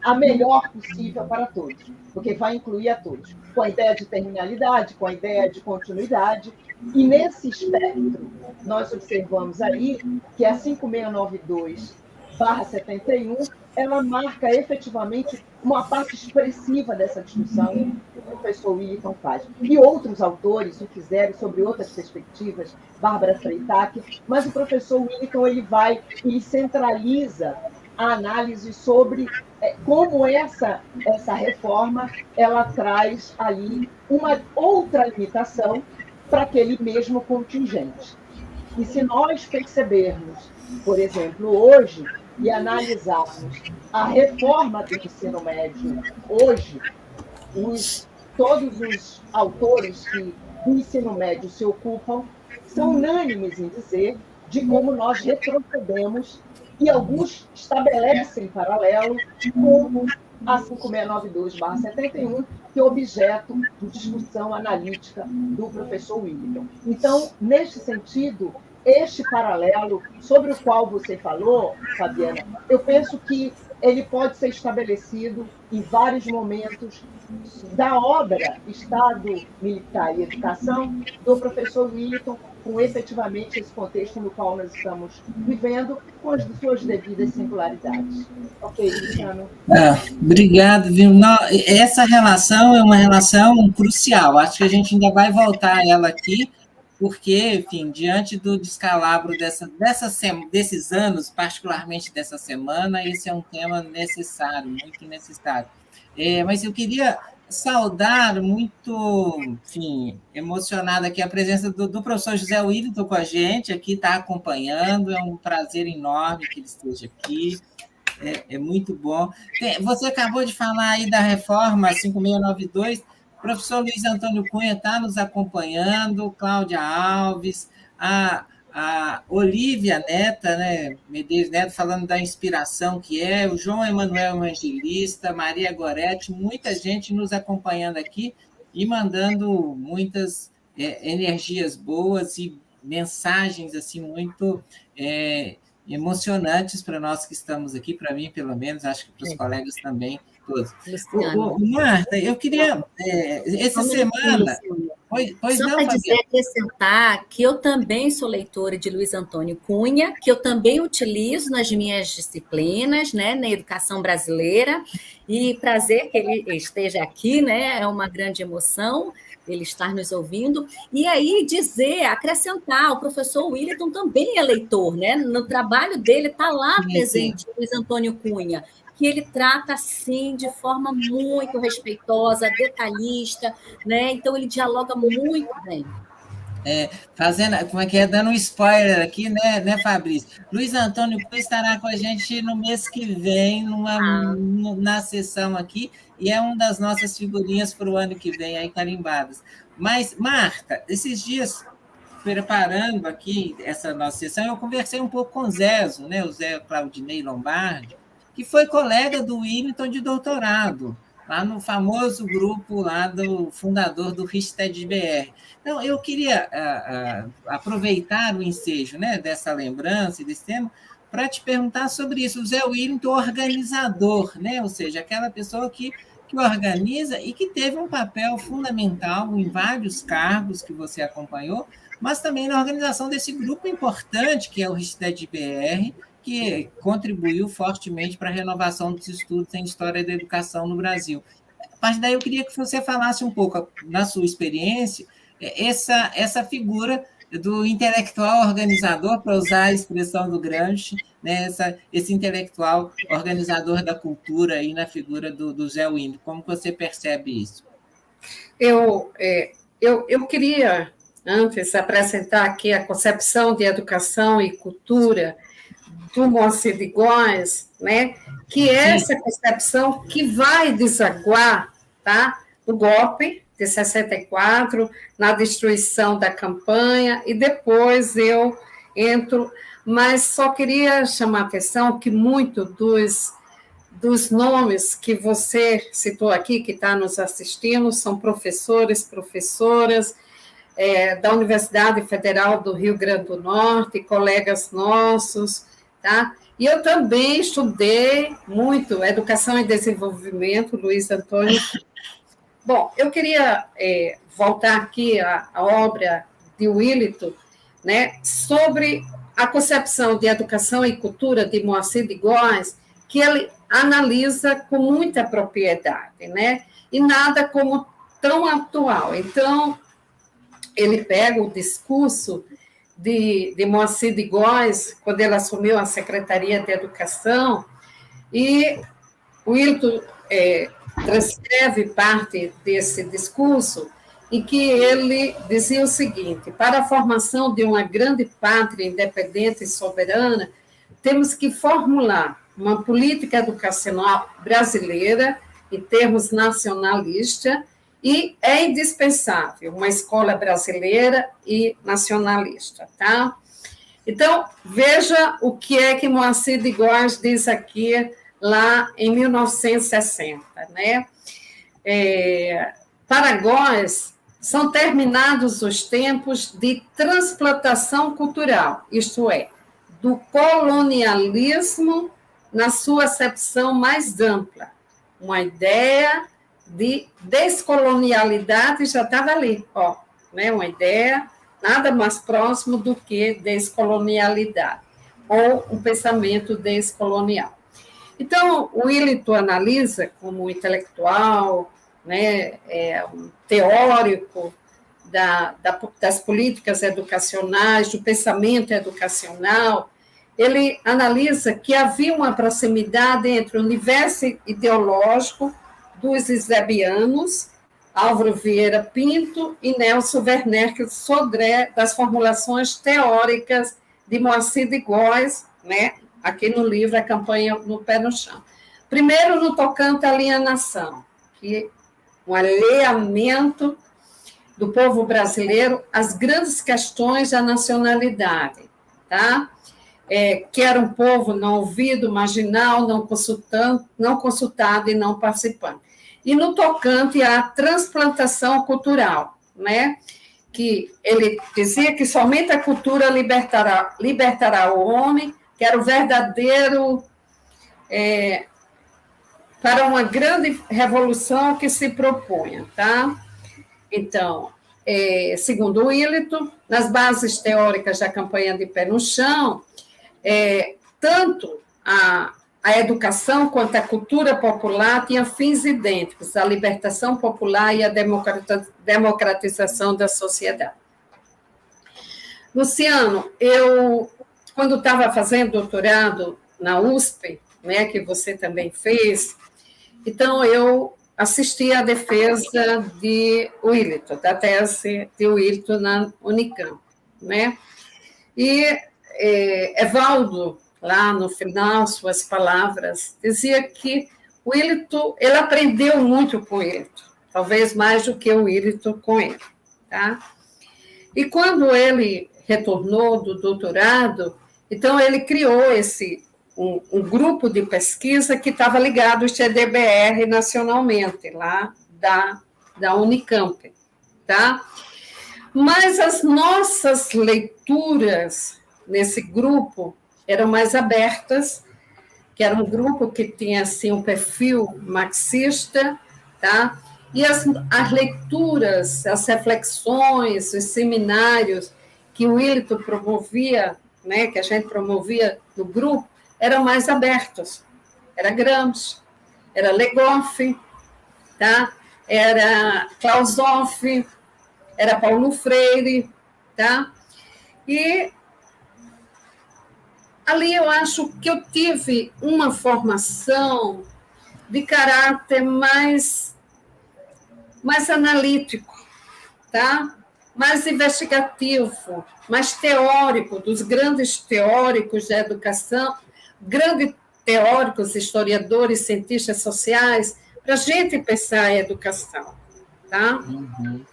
a melhor possível para todos, porque vai incluir a todos, com a ideia de terminalidade, com a ideia de continuidade. E nesse espectro, nós observamos aí que a 5692/71, ela marca efetivamente uma parte expressiva dessa discussão que o professor Willington faz. E outros autores o fizeram sobre outras perspectivas, Bárbara Freitag, mas o professor Willington ele centraliza a análise sobre como essa reforma ela traz ali uma outra limitação para aquele mesmo contingente. E se nós percebermos, por exemplo, hoje, e analisarmos a reforma do ensino médio hoje, todos os autores que do ensino médio se ocupam são unânimes em dizer de como nós retrocedemos, e alguns estabelecem paralelo como a 5692/71, que é objeto de discussão analítica do professor Willington. Então, neste sentido, este paralelo sobre o qual você falou, Fabiana, eu penso que ele pode ser estabelecido em vários momentos da obra Estado Militar e Educação do professor Willington, com efetivamente esse contexto no qual nós estamos vivendo, com as suas devidas singularidades. Ok, Luciano? Obrigado, Vilma. Essa relação é uma relação crucial. Acho que a gente ainda vai voltar a ela aqui, porque, enfim, diante do descalabro desses anos, particularmente dessa semana, esse é um tema necessário, muito necessário. Mas eu queria saudar muito, enfim, emocionada aqui a presença do professor José Willington com a gente, aqui está acompanhando, é um prazer enorme que ele esteja aqui, é muito bom. Você acabou de falar aí da reforma 5692, o professor Luiz Antônio Cunha está nos acompanhando, Cláudia Alves, a a Olívia Neta, né, Medeiros Neto, falando da inspiração que é, o João Emanuel Evangelista, Maria Goretti, muita gente nos acompanhando aqui e mandando muitas energias boas e mensagens assim muito emocionantes para nós que estamos aqui, para mim, pelo menos, acho que para os colegas também, todos. Marta, eu queria, essa semana... Pois só não, para dizer, acrescentar que eu também sou leitora de Luiz Antônio Cunha, que eu também utilizo nas minhas disciplinas, né, na educação brasileira, e prazer que ele esteja aqui, né, é uma grande emoção ele estar nos ouvindo. E aí dizer, acrescentar, o professor Williton também é leitor, né, no trabalho dele está lá presente Luiz Antônio Cunha, que ele trata, assim, de forma muito respeitosa, detalhista, né? Então, ele dialoga muito bem. Fazendo, como é que é, dando um spoiler aqui, né, Fabrício? Luiz Antônio Cunha estará com a gente no mês que vem, na sessão aqui, e é uma das nossas figurinhas para o ano que vem, aí carimbadas. Mas, Marta, esses dias, preparando aqui essa nossa sessão, eu conversei um pouco com o Zezo, né, o Zé Claudinei Lombardi, que foi colega do Willington de doutorado, lá no famoso grupo lá do fundador do Risted BR. Então, eu queria aproveitar o ensejo, né, dessa lembrança e desse tema para te perguntar sobre isso. O Zé Willington, organizador, né, ou seja, aquela pessoa que organiza e que teve um papel fundamental em vários cargos que você acompanhou, mas também na organização desse grupo importante que é o Risted BR, que contribuiu fortemente para a renovação dos estudos em História da Educação no Brasil. A partir daí, eu queria que você falasse um pouco, na sua experiência, essa figura do intelectual organizador, para usar a expressão do Gramsci, né, esse intelectual organizador da cultura aí na figura do Zé Willington. Como você percebe isso? Eu queria, antes, apresentar aqui a concepção de educação e cultura do Moacir de Góes, né, que é essa concepção que vai desaguar, tá, no golpe de 64, na destruição da campanha, e depois eu entro, mas só queria chamar a atenção que muito dos nomes que você citou aqui, que está nos assistindo, são professores, professoras da Universidade Federal do Rio Grande do Norte, colegas nossos, tá? E eu também estudei muito Educação e Desenvolvimento, Luiz Antônio. Bom, eu queria voltar aqui à obra de Willington, né, sobre a concepção de educação e cultura de Moacir de Góes, que ele analisa com muita propriedade, né, e nada como tão atual. Então, ele pega o discurso de Moacir de Góes, quando ele assumiu a Secretaria de Educação, e o Willington transcreve parte desse discurso, em que ele dizia o seguinte: para a formação de uma grande pátria independente e soberana, temos que formular uma política educacional brasileira, em termos nacionalistas, e é indispensável uma escola brasileira e nacionalista, tá? Então, veja o que é que Moacir de Góes diz aqui, lá em 1960, né? Para Góes, são terminados os tempos de transplantação cultural, isto é, do colonialismo na sua acepção mais ampla. Uma ideia de descolonialidade já estava ali, né? Uma ideia nada mais próximo do que descolonialidade, ou um pensamento descolonial. Então, o Willington analisa como intelectual, né, um teórico das políticas educacionais, do pensamento educacional. Ele analisa que havia uma proximidade entre o universo ideológico dos eusébianos, Álvaro Vieira Pinto e Nelson Werner Sodré, das formulações teóricas de Moacir de Góes, né, aqui no livro A Campanha no Pé no Chão. Primeiro, no tocante à alienação, que um alinhamento do povo brasileiro as grandes questões da nacionalidade, tá? Que era um povo não ouvido, marginal, não consultado e não participante. E no tocante à transplantação cultural, né? Que ele dizia que somente a cultura libertará o homem, que era o verdadeiro... para uma grande revolução que se propunha, tá? Então, segundo Willington, nas bases teóricas da campanha de Pé no Chão, tanto a educação quanto a cultura popular tinham fins idênticos, a libertação popular e a democratização da sociedade. Luciano, quando estava fazendo doutorado na USP, né, que você também fez, então eu assisti à defesa de Willington, da tese de Willington na Unicamp, né? E Evaldo, lá no final, suas palavras, dizia que Willington, ele aprendeu muito com Willington, talvez mais do que o Willington com ele, tá? E quando ele retornou do doutorado, então ele criou um grupo de pesquisa que estava ligado ao CDBR nacionalmente, lá da Unicamp, tá? Mas as nossas leituras nesse grupo eram mais abertas, que era um grupo que tinha, assim, um perfil marxista, tá? E as leituras, as reflexões, os seminários que o Willington promovia, né, que a gente promovia no grupo, eram mais abertos. Era Gramsci, era Legoff, tá? Era Klaus Hoff, era Paulo Freire, tá? E ali eu acho que eu tive uma formação de caráter mais analítico, tá? Mais investigativo, mais teórico, dos grandes teóricos da educação, grandes teóricos, historiadores, cientistas sociais, para a gente pensar a educação, tá? Uhum.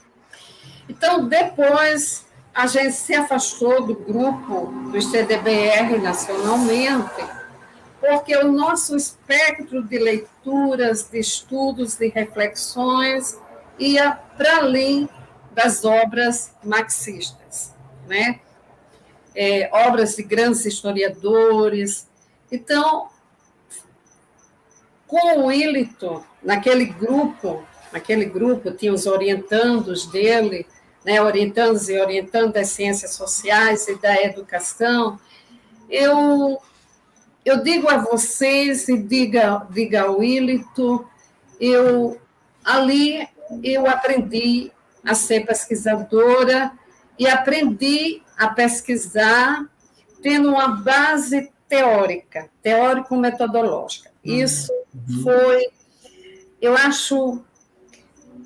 Então, depois, a gente se afastou do grupo do CDBR nacionalmente, porque o nosso espectro de leituras, de estudos, de reflexões, ia para além das obras marxistas, né? Obras de grandes historiadores. Então, com o Willington, naquele grupo tinha os orientandos dele, né, orientandos e orientandos das ciências sociais e da educação, eu digo a vocês e diga ao Willington, ali eu aprendi a ser pesquisadora e aprendi a pesquisar tendo uma base teórico-metodológica. Isso foi, eu acho,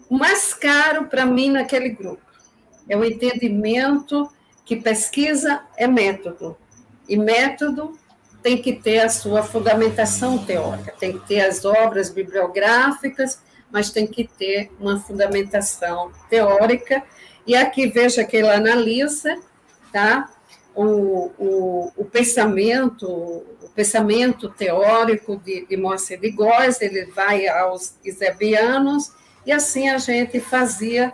o mais caro para mim naquele grupo. É o entendimento que pesquisa é método, e método tem que ter a sua fundamentação teórica, tem que ter as obras bibliográficas, mas tem que ter uma fundamentação teórica. E aqui veja que ele analisa, tá? O pensamento teórico de Moacir de Góes, ele vai aos Eusebianos, e assim a gente fazia,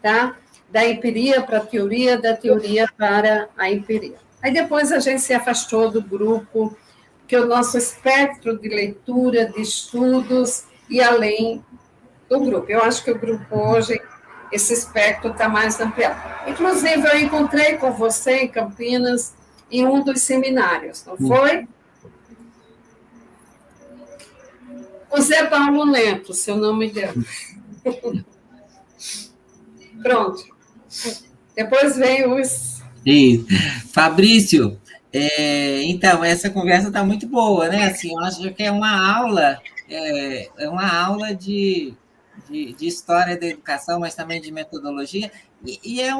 tá? Da empiria para a teoria, da teoria para a empiria. Aí depois a gente se afastou do grupo, porque o nosso espectro de leitura, de estudos, e além do grupo. Eu acho que o grupo hoje, esse espectro está mais ampliado. Inclusive, eu encontrei com você em Campinas, em um dos seminários, não foi? O Zé Paulo Neto, se eu não me engano. Pronto. Depois vem os... Isso. Fabrício, então, essa conversa está muito boa, né? Assim, eu acho que é uma aula de história da educação, mas também de metodologia, e é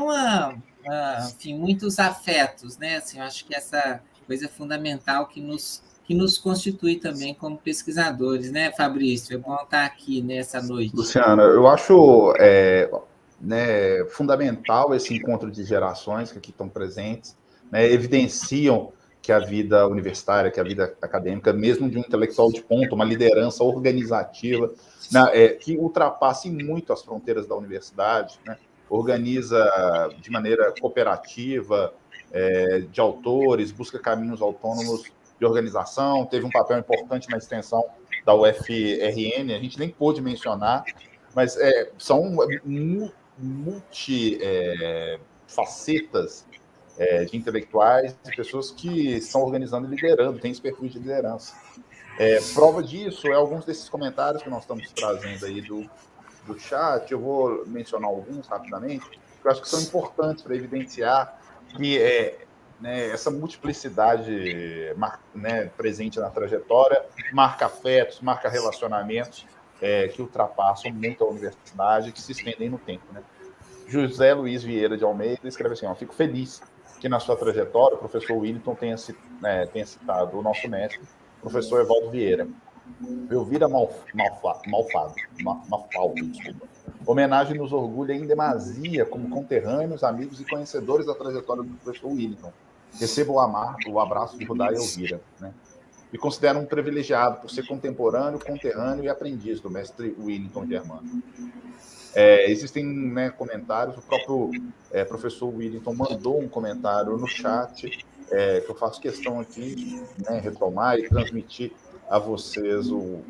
enfim, muitos afetos, né? Assim, eu acho que essa coisa fundamental que nos constitui também como pesquisadores, né, Fabrício? É bom estar aqui nessa noite. Luciana, eu acho né, fundamental esse encontro de gerações que aqui estão presentes, né, evidenciam que a vida universitária, que a vida acadêmica, mesmo de um intelectual de ponta, uma liderança organizativa, né, que ultrapasse muito as fronteiras da universidade, né, organiza de maneira cooperativa, de autores, busca caminhos autônomos de organização, teve um papel importante na extensão da UFRN, a gente nem pôde mencionar, mas são multifacetas de intelectuais e pessoas que estão organizando e liderando, têm esse perfil de liderança. Prova disso é alguns desses comentários que nós estamos trazendo aí do chat. Eu vou mencionar alguns rapidamente, que eu acho que são importantes para evidenciar que essa multiplicidade, né, presente na trajetória marca afetos, marca relacionamentos que ultrapassam muito a universidade, que se estendem no tempo, né? José Luiz Vieira de Almeida escreve assim: fico feliz que na sua trajetória o professor Willington tenha citado o nosso mestre, professor Evaldo Vieira. Elvira Mafaldo, desculpa. Homenagem nos orgulha em demasia como conterrâneos, amigos e conhecedores da trajetória do professor Willington. Recebo o abraço de Rudá e Elvira, né? Me considero um privilegiado por ser contemporâneo, conterrâneo e aprendiz do mestre Willington Germano. Existem, né, comentários, o próprio professor Willington mandou um comentário no chat, que eu faço questão aqui, né, retomar e transmitir a vocês o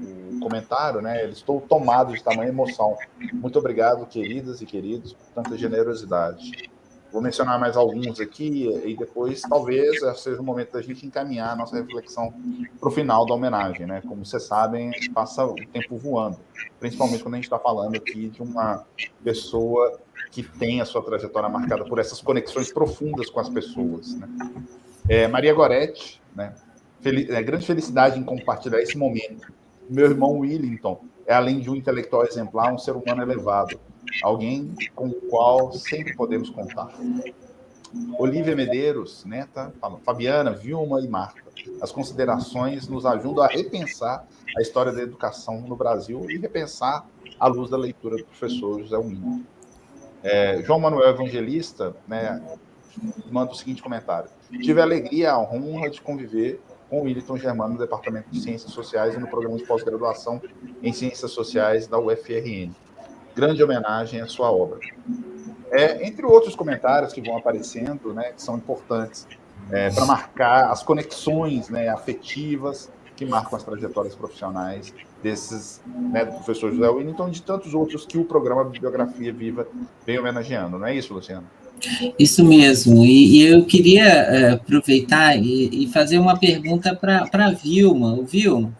comentário, né? Estou tomado de tamanha emoção. Muito obrigado, queridas e queridos, por tanta generosidade. Vou mencionar mais alguns aqui e depois talvez seja o momento da gente encaminhar a nossa reflexão para o final da homenagem, né? Como vocês sabem, passa o tempo voando, principalmente quando a gente está falando aqui de uma pessoa que tem a sua trajetória marcada por essas conexões profundas com as pessoas, né? Maria Goretti, né? Grande felicidade em compartilhar esse momento. Meu irmão Willington é, além de um intelectual exemplar, um ser humano elevado, alguém com o qual sempre podemos contar. Olívia Medeiros, neta, Fabiana, Vilma e Marta. As considerações nos ajudam a repensar a história da educação no Brasil e repensar à luz da leitura do professor José Willington. João Manuel Evangelista, né, manda o seguinte comentário: tive a alegria e a honra de conviver com o Willington Germano no Departamento de Ciências Sociais e no programa de pós-graduação em Ciências Sociais da UFRN. Grande homenagem à sua obra. Entre outros comentários que vão aparecendo, né, que são importantes para marcar as conexões, né, afetivas que marcam as trajetórias profissionais desses, né, do professor José Willington e de tantos outros que o programa Bibliografia Viva vem homenageando. Não é isso, Luciano? Isso mesmo, e eu queria aproveitar e fazer uma pergunta para a Vilma. Vilma,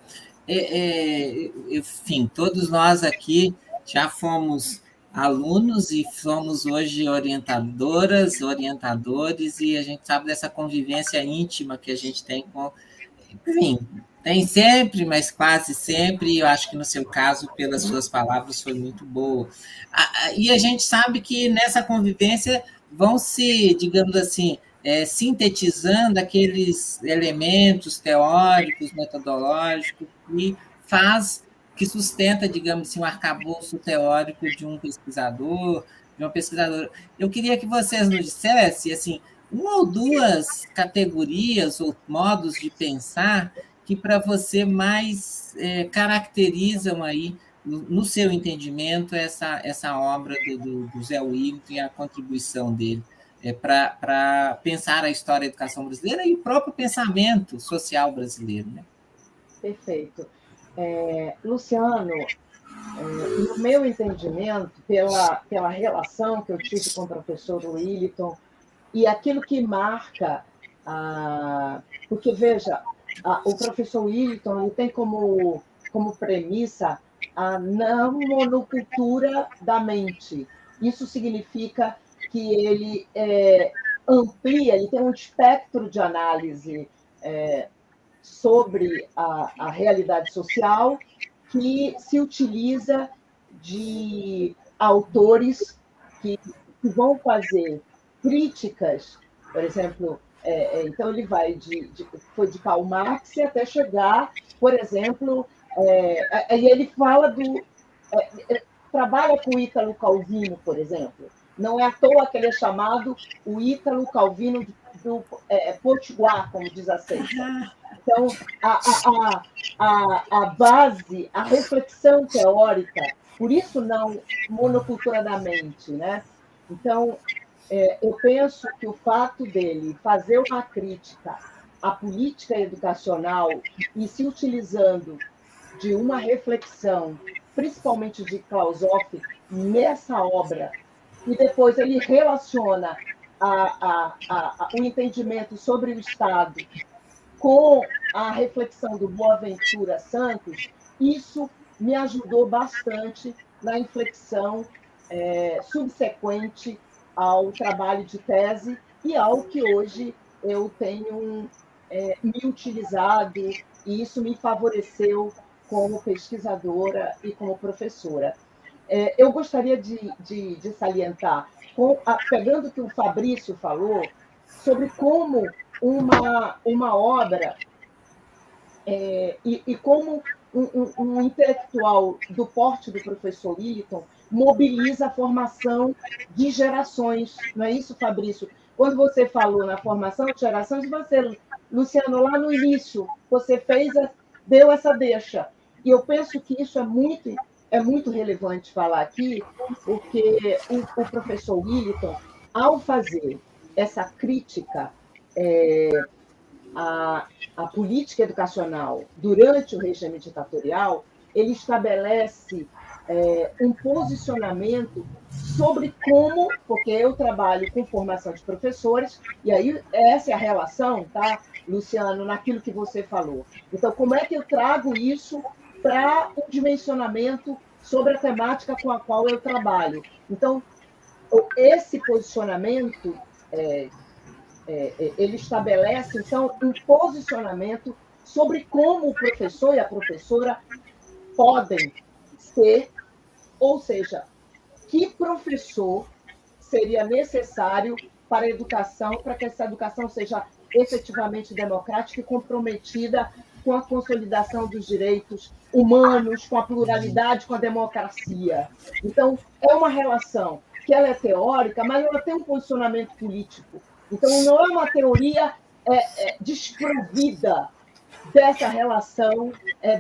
enfim, todos nós aqui já fomos alunos e somos hoje orientadoras, orientadores, e a gente sabe dessa convivência íntima que a gente tem com... Enfim, tem sempre, mas quase sempre, e eu acho que no seu caso, pelas suas palavras, foi muito boa. E a gente sabe que nessa convivência vão se, digamos assim, sintetizando aqueles elementos teóricos, metodológicos, que sustenta, digamos assim, um arcabouço teórico de um pesquisador, de uma pesquisadora. Eu queria que vocês nos dissessem, assim, uma ou duas categorias ou modos de pensar que para você mais caracterizam aí, no seu entendimento, essa obra do Zé Willington e a contribuição dele para pensar a história da educação brasileira e o próprio pensamento social brasileiro, né? Perfeito. Luciano, no meu entendimento, pela relação que eu tive com o professor Willington e aquilo que marca, porque, veja, o professor Willington ele tem como premissa a não monocultura da mente. Isso significa que ele amplia, ele tem um espectro de análise sobre a realidade social que se utiliza de autores que vão fazer críticas, por exemplo, então ele foi de Karl Marx até chegar, por exemplo, e ele fala trabalha com o Ítalo Calvino, por exemplo. Não é à toa que ele é chamado o Ítalo Calvino do Potiguar, como diz a Seixas. Então, a base, a reflexão teórica, por isso não monocultura da mente, né? Então, eu penso que o fato dele fazer uma crítica à política educacional e se utilizando de uma reflexão, principalmente de Klausoff, nessa obra, e depois ele relaciona o entendimento sobre o Estado com a reflexão do Boaventura Santos, isso me ajudou bastante na inflexão subsequente ao trabalho de tese e ao que hoje eu tenho me utilizado, e isso me favoreceu como pesquisadora e como professora. Eu gostaria de salientar, pegando o que o Fabrício falou, sobre como uma obra e como um intelectual do porte do professor Willington mobiliza a formação de gerações. Não é isso, Fabrício? Quando você falou na formação de gerações, você, Luciano, lá no início, você deu essa deixa. E eu penso que isso é muito relevante falar aqui, porque o professor Willington, ao fazer essa crítica à política educacional durante o regime ditatorial, ele estabelece um posicionamento sobre como, porque eu trabalho com formação de professores, e aí essa é a relação, tá, Luciano, naquilo que você falou. Então, como é que eu trago isso para o dimensionamento sobre a temática com a qual eu trabalho? Então, esse posicionamento ele estabelece, então, um posicionamento sobre como o professor e a professora podem ser, ou seja, que professor seria necessário para a educação, para que essa educação seja efetivamente democrática e comprometida com a consolidação dos direitos humanos, com a pluralidade, com a democracia. Então, é uma relação que ela é teórica, mas ela tem um posicionamento político. Então, não é uma teoria desprovida dessa relação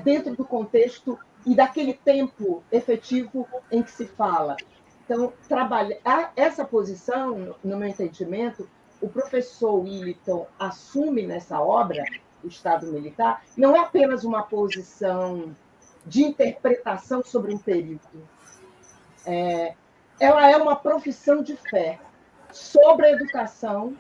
dentro do contexto e daquele tempo efetivo em que se fala. Então, trabalhar essa posição, no meu entendimento, o professor Willington assume nessa obra, o Estado Militar, não é apenas uma posição de interpretação sobre um período. Ela é uma profissão de fé sobre a educação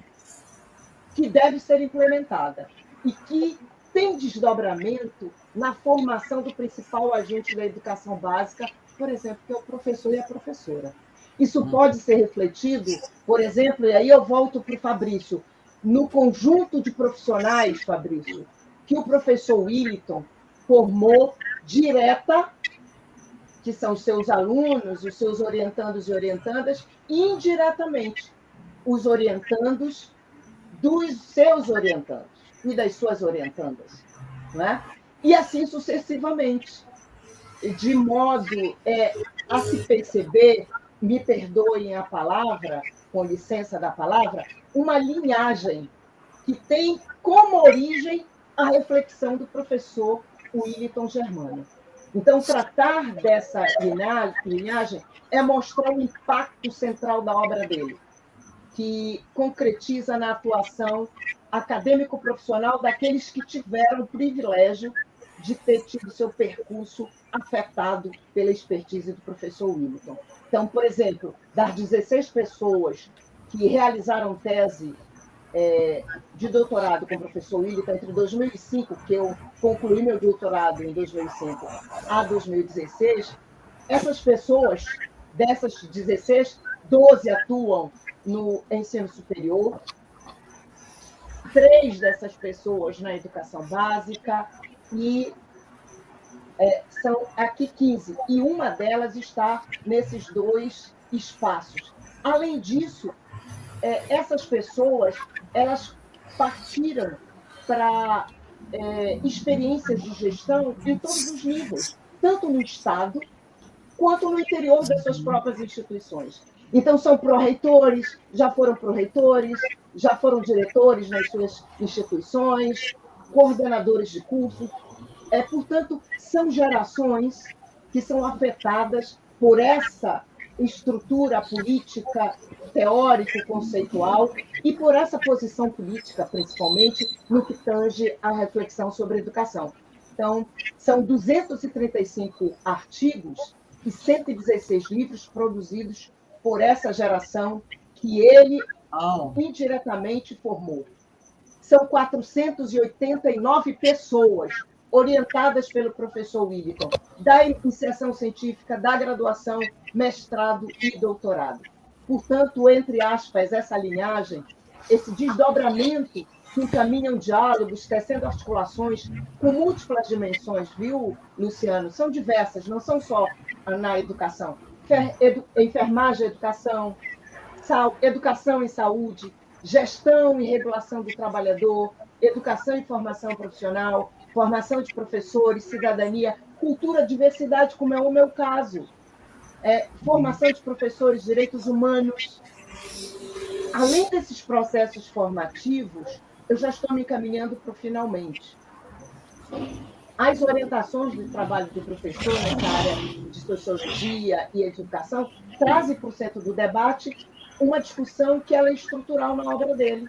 que deve ser implementada e que tem desdobramento na formação do principal agente da educação básica, por exemplo, que é o professor e a professora. Isso pode ser refletido, por exemplo, e aí eu volto para o Fabrício, no conjunto de profissionais, Fabrício, que o professor Willington formou direta, que são os seus alunos, os seus orientandos e orientandas, e indiretamente os orientandos dos seus orientandos e das suas orientandas, né? E assim sucessivamente, de modo a se perceber, me perdoem a palavra, com licença da palavra, uma linhagem que tem como origem a reflexão do professor Willington Germano. Então, tratar dessa linhagem é mostrar o impacto central da obra dele, que concretiza na atuação acadêmico-profissional daqueles que tiveram o privilégio de ter tido seu percurso afetado pela expertise do professor Willington. Então, por exemplo, das 16 pessoas que realizaram tese de doutorado com o professor Willington entre 2005, que eu concluí meu doutorado em 2005, a 2016, essas pessoas, dessas 16, 12 atuam no ensino superior, 3 dessas pessoas na educação básica e são aqui 15, e uma delas está nesses 2 espaços. Além disso, essas pessoas elas partiram para experiências de gestão em todos os níveis, tanto no Estado quanto no interior das suas próprias instituições. Então, são pró-reitores, já foram pró-reitores, já foram diretores nas suas instituições, coordenadores de cursos. Portanto, são gerações que são afetadas por essa estrutura política, teórico-conceitual, e por essa posição política, principalmente, no que tange à reflexão sobre educação. Então, são 235 artigos e 116 livros produzidos por essa geração que ele indiretamente formou. São 489 pessoas orientadas pelo professor Willington, da iniciação científica, da graduação, mestrado e doutorado. Portanto, entre aspas, essa linhagem, esse desdobramento que encaminham diálogos, tecendo articulações com múltiplas dimensões, viu, Luciano? São diversas, não são só na educação. Enfermagem e educação, educação e saúde, gestão e regulação do trabalhador, educação e formação profissional, formação de professores, cidadania, cultura, diversidade, como é o meu caso, formação de professores, direitos humanos. Além desses processos formativos, eu já estou me encaminhando para o finalmente. As orientações do trabalho do professor nessa área de sociologia e educação trazem para o centro do debate uma discussão que ela é estrutural na obra dele,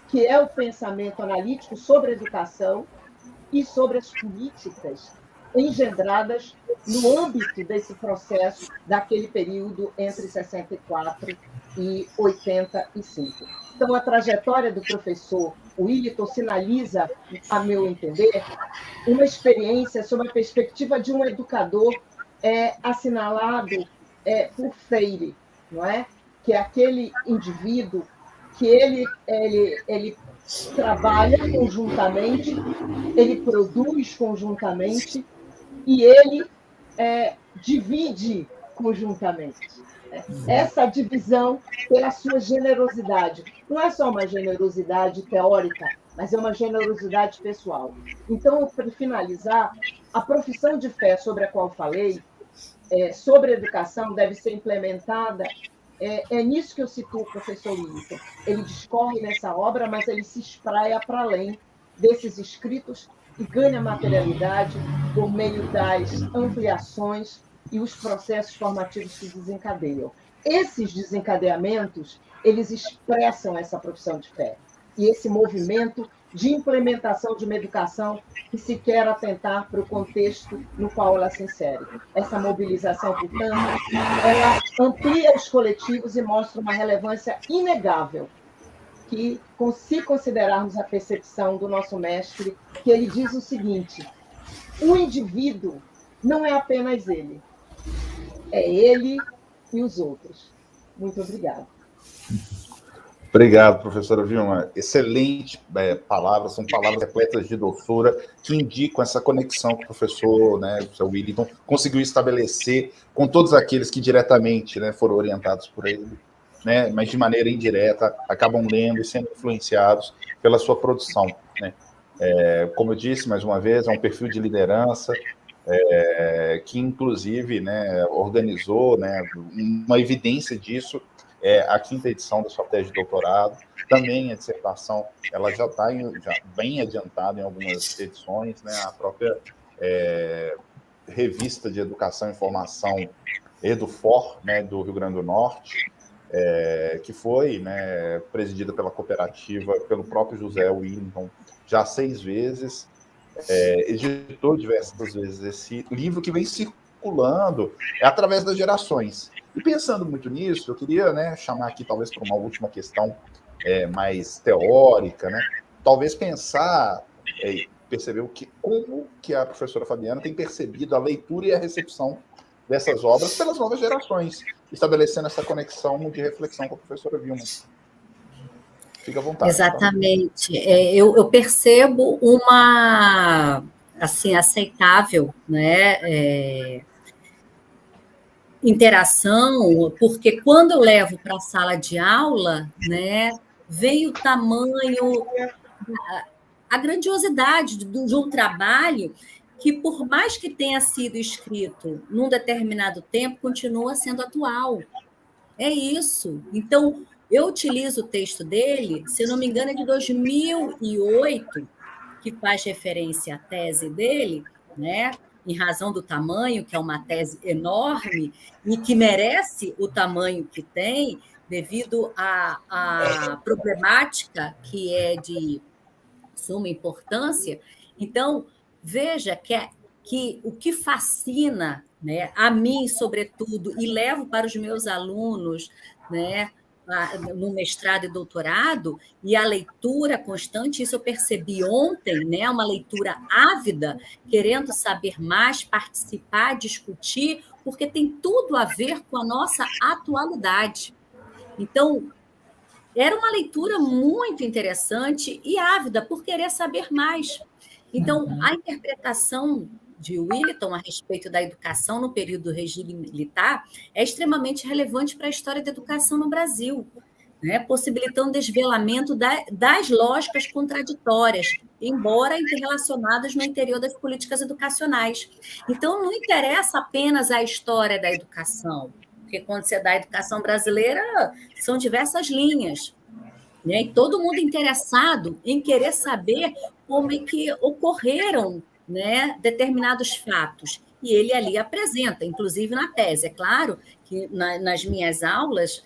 que é o pensamento analítico sobre a educação e sobre as políticas engendradas no âmbito desse processo daquele período entre 64 e 85. Então, a trajetória do professor Willington sinaliza, a meu entender, uma experiência sob a perspectiva de um educador assinalado por Freire, não é? Que é aquele indivíduo que ele trabalha conjuntamente, ele produz conjuntamente e ele divide conjuntamente. Essa divisão pela sua generosidade. Não é só uma generosidade teórica, mas é uma generosidade pessoal. Então, para finalizar, a profissão de fé sobre a qual falei, sobre a educação, deve ser implementada. É nisso que eu situo o professor Willington. Ele discorre nessa obra, mas ele se espraia para além desses escritos e ganha materialidade por meio das ampliações e os processos formativos que desencadeiam. Esses desencadeamentos, eles expressam essa profissão de fé e esse movimento de implementação de uma educação que se quer atentar para o contexto no qual ela se insere. Essa mobilização, portanto, ela amplia os coletivos e mostra uma relevância inegável que, se considerarmos a percepção do nosso mestre, que ele diz o seguinte: o indivíduo não é apenas ele, é ele e os outros. Muito obrigada. Obrigado, professora Vilma. Excelente palavras, são palavras repletas de doçura que indicam essa conexão que o professor, o professor Willington, conseguiu estabelecer com todos aqueles que diretamente foram orientados por ele, mas de maneira indireta acabam lendo e sendo influenciados pela sua produção. Como eu disse, mais uma vez, é um perfil de liderança que, inclusive, organizou uma evidência disso. A 5ª edição da sua tese de doutorado, também a dissertação, ela já está bem adiantada em algumas edições, a própria revista de Educação e Informação EduFor, do Rio Grande do Norte, que foi presidida pela cooperativa, pelo próprio José Willington, já 6 vezes, editou diversas vezes esse livro que vem circulando através das gerações. E pensando muito nisso, eu queria chamar aqui, talvez, para uma última questão mais teórica, talvez pensar, perceber como que a professora Fabiana tem percebido a leitura e a recepção dessas obras pelas novas gerações, estabelecendo essa conexão de reflexão com a professora Vilma. Fica à vontade. Exatamente. Eu percebo uma, assim, aceitável, interação, porque quando eu levo para a sala de aula, vem o tamanho, a grandiosidade de um trabalho que, por mais que tenha sido escrito num determinado tempo, continua sendo atual. É isso. Então, eu utilizo o texto dele, se eu não me engano, é de 2008, que faz referência à tese dele, né? Em razão do tamanho, que é uma tese enorme e que merece o tamanho que tem, devido à problemática que é de suma importância. Então, veja que o que fascina, né, a mim, sobretudo, e levo para os meus alunos, né, no mestrado e doutorado, e a leitura constante, isso eu percebi ontem, né, uma leitura ávida, querendo saber mais, participar, discutir, porque tem tudo a ver com a nossa atualidade. Então, era uma leitura muito interessante e ávida por querer saber mais. Então, a interpretação de Willton a respeito da educação no período do regime militar é extremamente relevante para a história da educação no Brasil, né? Possibilitando o desvelamento das lógicas contraditórias, embora interrelacionadas no interior das políticas educacionais. Então, não interessa apenas a história da educação, porque quando você dá a educação brasileira, são diversas linhas, né? E todo mundo interessado em querer saber como é que ocorreram, né, determinados fatos. E ele ali apresenta, inclusive na tese. É claro que nas minhas aulas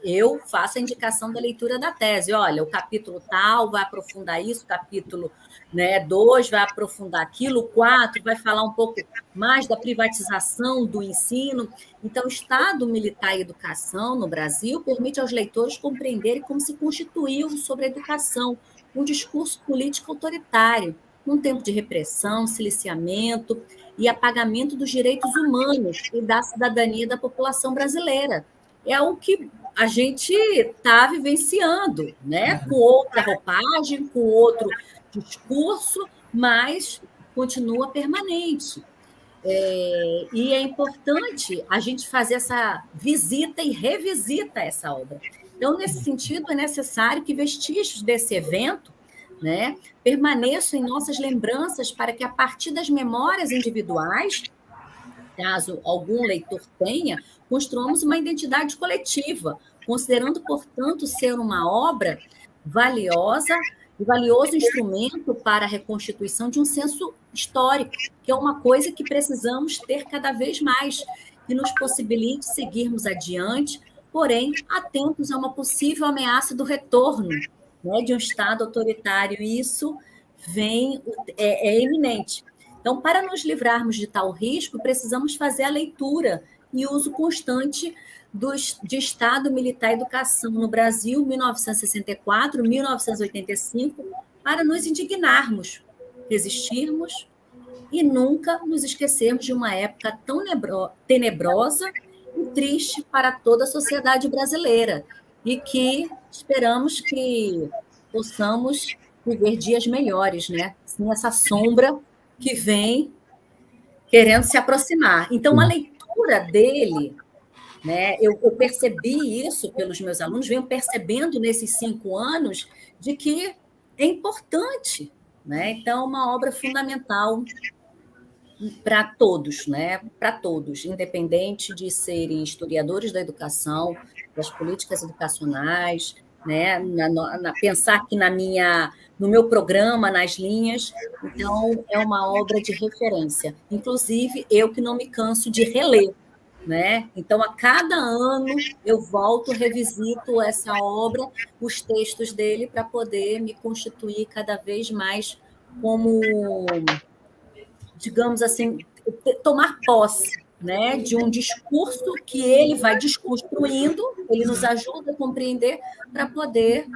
eu faço a indicação da leitura da tese. Olha, o capítulo tal vai aprofundar isso, o capítulo, né, 2 vai aprofundar aquilo, o 4 vai falar um pouco mais da privatização do ensino. Então, o Estado Militar e Educação no Brasil permite aos leitores compreenderem como se constituiu sobre a educação um discurso político autoritário, num tempo de repressão, siliciamento e apagamento dos direitos humanos e da cidadania da população brasileira. É o que a gente está vivenciando, né? Com outra roupagem, com outro discurso, mas continua permanente. E é importante a gente fazer essa visita e revisita essa obra. Então, nesse sentido, é necessário que vestígios desse evento, né, permaneçam em nossas lembranças para que, a partir das memórias individuais, caso algum leitor tenha, construamos uma identidade coletiva, considerando, portanto, ser uma obra valiosa e valioso instrumento para a reconstituição de um senso histórico, que é uma coisa que precisamos ter cada vez mais, que nos possibilite seguirmos adiante, porém, atentos a uma possível ameaça do retorno, né, de um Estado autoritário. E isso é iminente. Então, para nos livrarmos de tal risco, precisamos fazer a leitura e uso constante de Estado Militar e Educação no Brasil, 1964, 1985, para nos indignarmos, resistirmos e nunca nos esquecermos de uma época tão tenebrosa e triste para toda a sociedade brasileira, e que esperamos que possamos viver dias melhores, né? Sem essa sombra que vem querendo se aproximar. Então, a leitura dele, né, eu percebi isso pelos meus alunos, venho percebendo nesses 5 anos de que é importante, né? Então, é uma obra fundamental para todos, né? Para todos, independente de serem historiadores da educação, das políticas educacionais, né? Pensar que no meu programa, nas linhas, então é uma obra de referência. Inclusive, eu que não me canso de reler, né? Então, a cada ano eu volto, revisito essa obra, os textos dele, para poder me constituir cada vez mais como, digamos assim, tomar posse, né, de um discurso que ele vai desconstruindo, ele nos ajuda a compreender para poder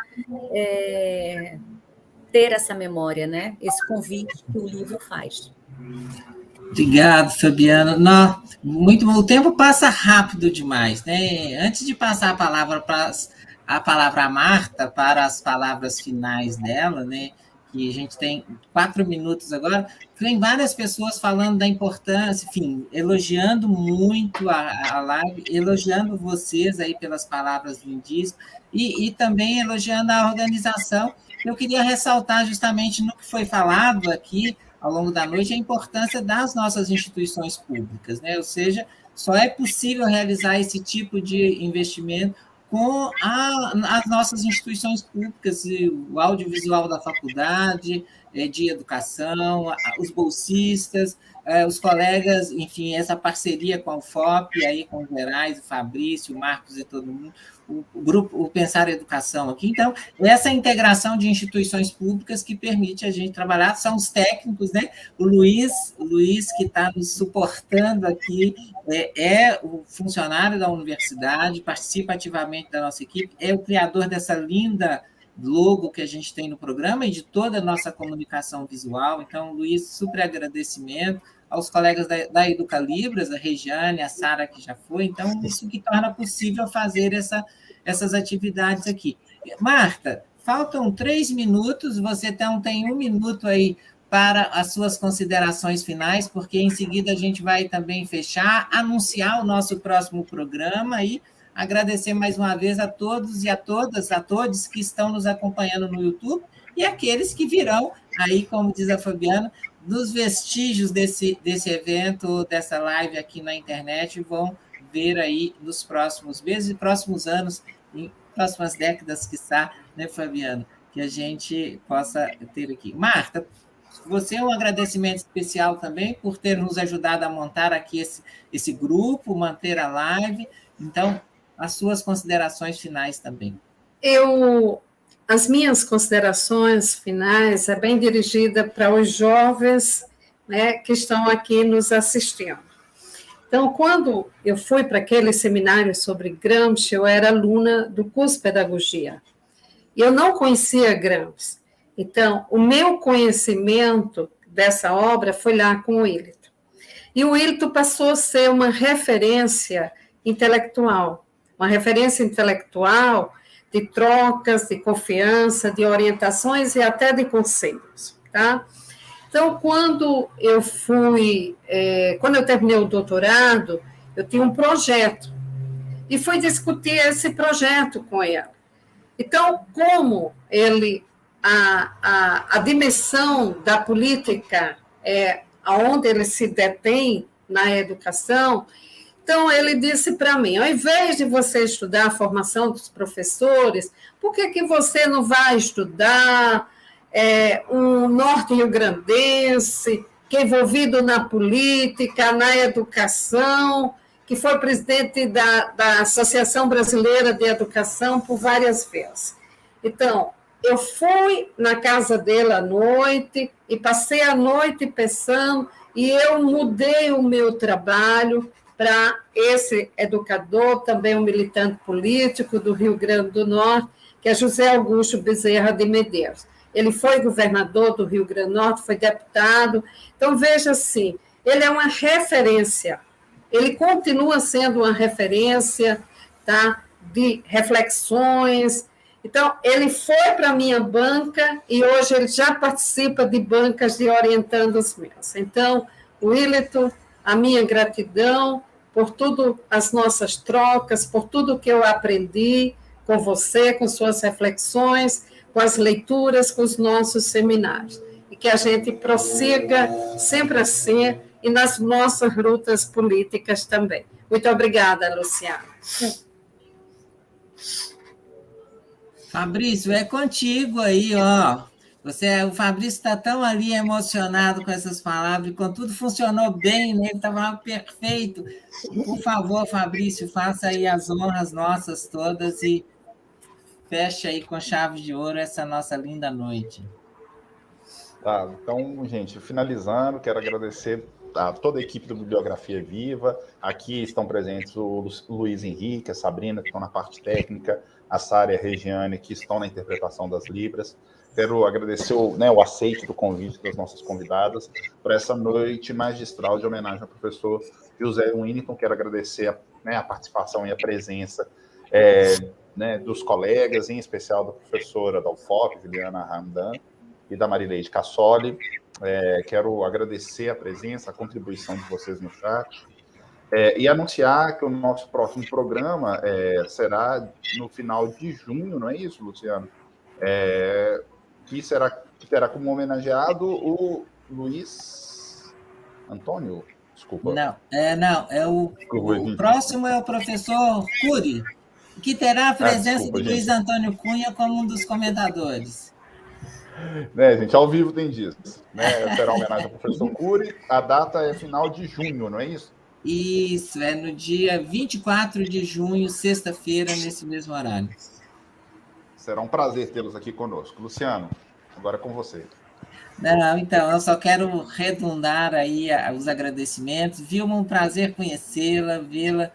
ter essa memória, né, esse convite que o livro faz. Obrigado, Fabiana. Não, muito bom. O tempo passa rápido demais, né? Antes de passar a palavra à Marta, para as palavras finais dela, né? Que a gente tem 4 minutos agora, tem várias pessoas falando da importância, enfim, elogiando muito a live, elogiando vocês aí pelas palavras lindíssimas, e também elogiando a organização. Eu queria ressaltar justamente no que foi falado aqui, ao longo da noite, a importância das nossas instituições públicas, né? Ou seja, só é possível realizar esse tipo de investimento com as nossas instituições públicas, o audiovisual da faculdade, de educação, os bolsistas, os colegas, enfim, essa parceria com a UFOP, aí com o Gerais, o Fabrício, o Marcos e todo mundo, o grupo, o Pensar Educação aqui. Então, essa integração de instituições públicas que permite a gente trabalhar, são os técnicos, né? O Luiz que está nos suportando aqui, é o funcionário da universidade, participa ativamente da nossa equipe, é o criador dessa linda logo que a gente tem no programa e de toda a nossa comunicação visual. Então, Luiz, super agradecimento aos colegas da Educalibras, a Regiane, a Sara, que já foi. Então, isso que torna possível fazer essas atividades aqui. Marta, faltam 3 minutos, você tem 1 minuto aí para as suas considerações finais, porque em seguida a gente vai também fechar, anunciar o nosso próximo programa e agradecer mais uma vez a todos e a todos que estão nos acompanhando no YouTube e aqueles que virão aí, como diz a Fabiana, dos vestígios desse evento, dessa live aqui na internet, vão ver aí nos próximos meses e próximos anos, em próximas décadas, quiçá, né, Fabiana, que a gente possa ter aqui. Marta, você, um agradecimento especial também por ter nos ajudado a montar aqui esse grupo, manter a live. Então, as suas considerações finais também. As minhas considerações finais é bem dirigida para os jovens, né, que estão aqui nos assistindo. Então, quando eu fui para aquele seminário sobre Gramsci, eu era aluna do curso Pedagogia. E eu não conhecia Gramsci. Então, o meu conhecimento dessa obra foi lá com o Willito. E o Willito passou a ser uma referência intelectual de trocas, de confiança, de orientações e até de conselhos, tá? Então, quando eu terminei o doutorado, eu tinha um projeto e fui discutir esse projeto com ele. Então, como a dimensão da política aonde ele se detém na educação. Então, ele disse para mim, ao invés de você estudar a formação dos professores, por que você não vai estudar um norte-riograndense, que é envolvido na política, na educação, que foi presidente da Associação Brasileira de Educação por várias vezes. Então, eu fui na casa dele à noite e passei a noite pensando, e eu mudei o meu trabalho para esse educador, também um militante político do Rio Grande do Norte, que é José Augusto Bezerra de Medeiros. Ele foi governador do Rio Grande do Norte, foi deputado. Então, veja assim, ele é uma referência, ele continua sendo uma referência, tá, de reflexões. Então, ele foi para a minha banca e hoje ele já participa de bancas de orientando os meus. Então, Willito, a minha gratidão por tudo, as nossas trocas, por tudo que eu aprendi com você, com suas reflexões, com as leituras, com os nossos seminários. E que a gente prossiga sempre assim e nas nossas lutas políticas também. Muito obrigada, Luciana. Fabrício, é contigo aí, ó. O Fabrício está tão ali emocionado com essas palavras, quando tudo funcionou bem, né? Ele estava perfeito. Por favor, Fabrício, faça aí as honras nossas todas e feche aí com chave de ouro essa nossa linda noite. Tá, então, gente, finalizando, quero agradecer a toda a equipe do Bibliografia Viva. Aqui estão presentes o Luiz Henrique, a Sabrina, que estão na parte técnica, a Sara e a Regiane, que estão na interpretação das Libras. Quero agradecer o aceite do convite das nossas convidadas para essa noite magistral de homenagem ao professor José Winington. Quero agradecer a participação e a presença dos colegas, em especial da professora da UFOP, Juliana Ramdan, e da Marileide Cassoli. Quero agradecer a presença, a contribuição de vocês no chat, e anunciar que o nosso próximo programa será no final de junho, não é isso, Luciano? Que terá como homenageado o Luiz Antônio, desculpa. O próximo é o professor Cury, que terá a presença de Luiz Antônio Cunha como um dos comentadores. Gente, ao vivo tem disso. Será homenagem ao professor Cury. A data é final de junho, não é isso? Isso, é no dia 24 de junho, sexta-feira, nesse mesmo horário. Será um prazer tê-los aqui conosco. Luciano, agora é com você. Não, então, eu só quero redundar aí os agradecimentos. Vilma, um prazer conhecê-la, vê-la.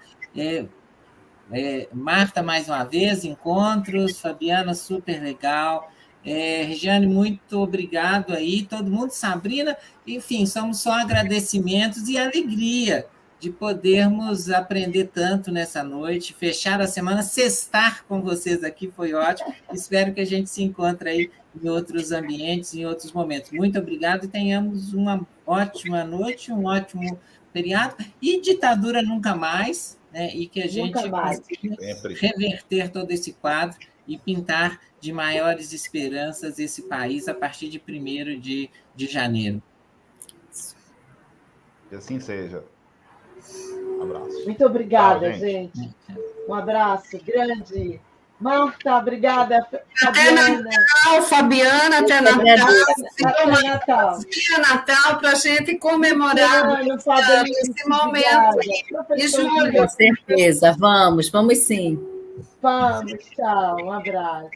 Marta, mais uma vez, encontros. Fabiana, super legal. Regiane, muito obrigado aí. Todo mundo, Sabrina, enfim, somos só agradecimentos e alegria de podermos aprender tanto nessa noite, fechar a semana, sextar com vocês aqui foi ótimo. Espero que a gente se encontre aí em outros ambientes, em outros momentos. Muito obrigado e tenhamos uma ótima noite, um ótimo feriado e ditadura nunca mais, né? E que a gente consiga reverter todo esse quadro e pintar de maiores esperanças esse país a partir de 1º de janeiro. Que assim seja. Um abraço. Muito obrigada, gente. Um abraço grande. Marta, obrigada. Fabiana. Fabiana, até Natal. Dia Natal para a gente comemorar esse momento. E Júlia. Com certeza, vamos sim. Vamos, tchau, um abraço.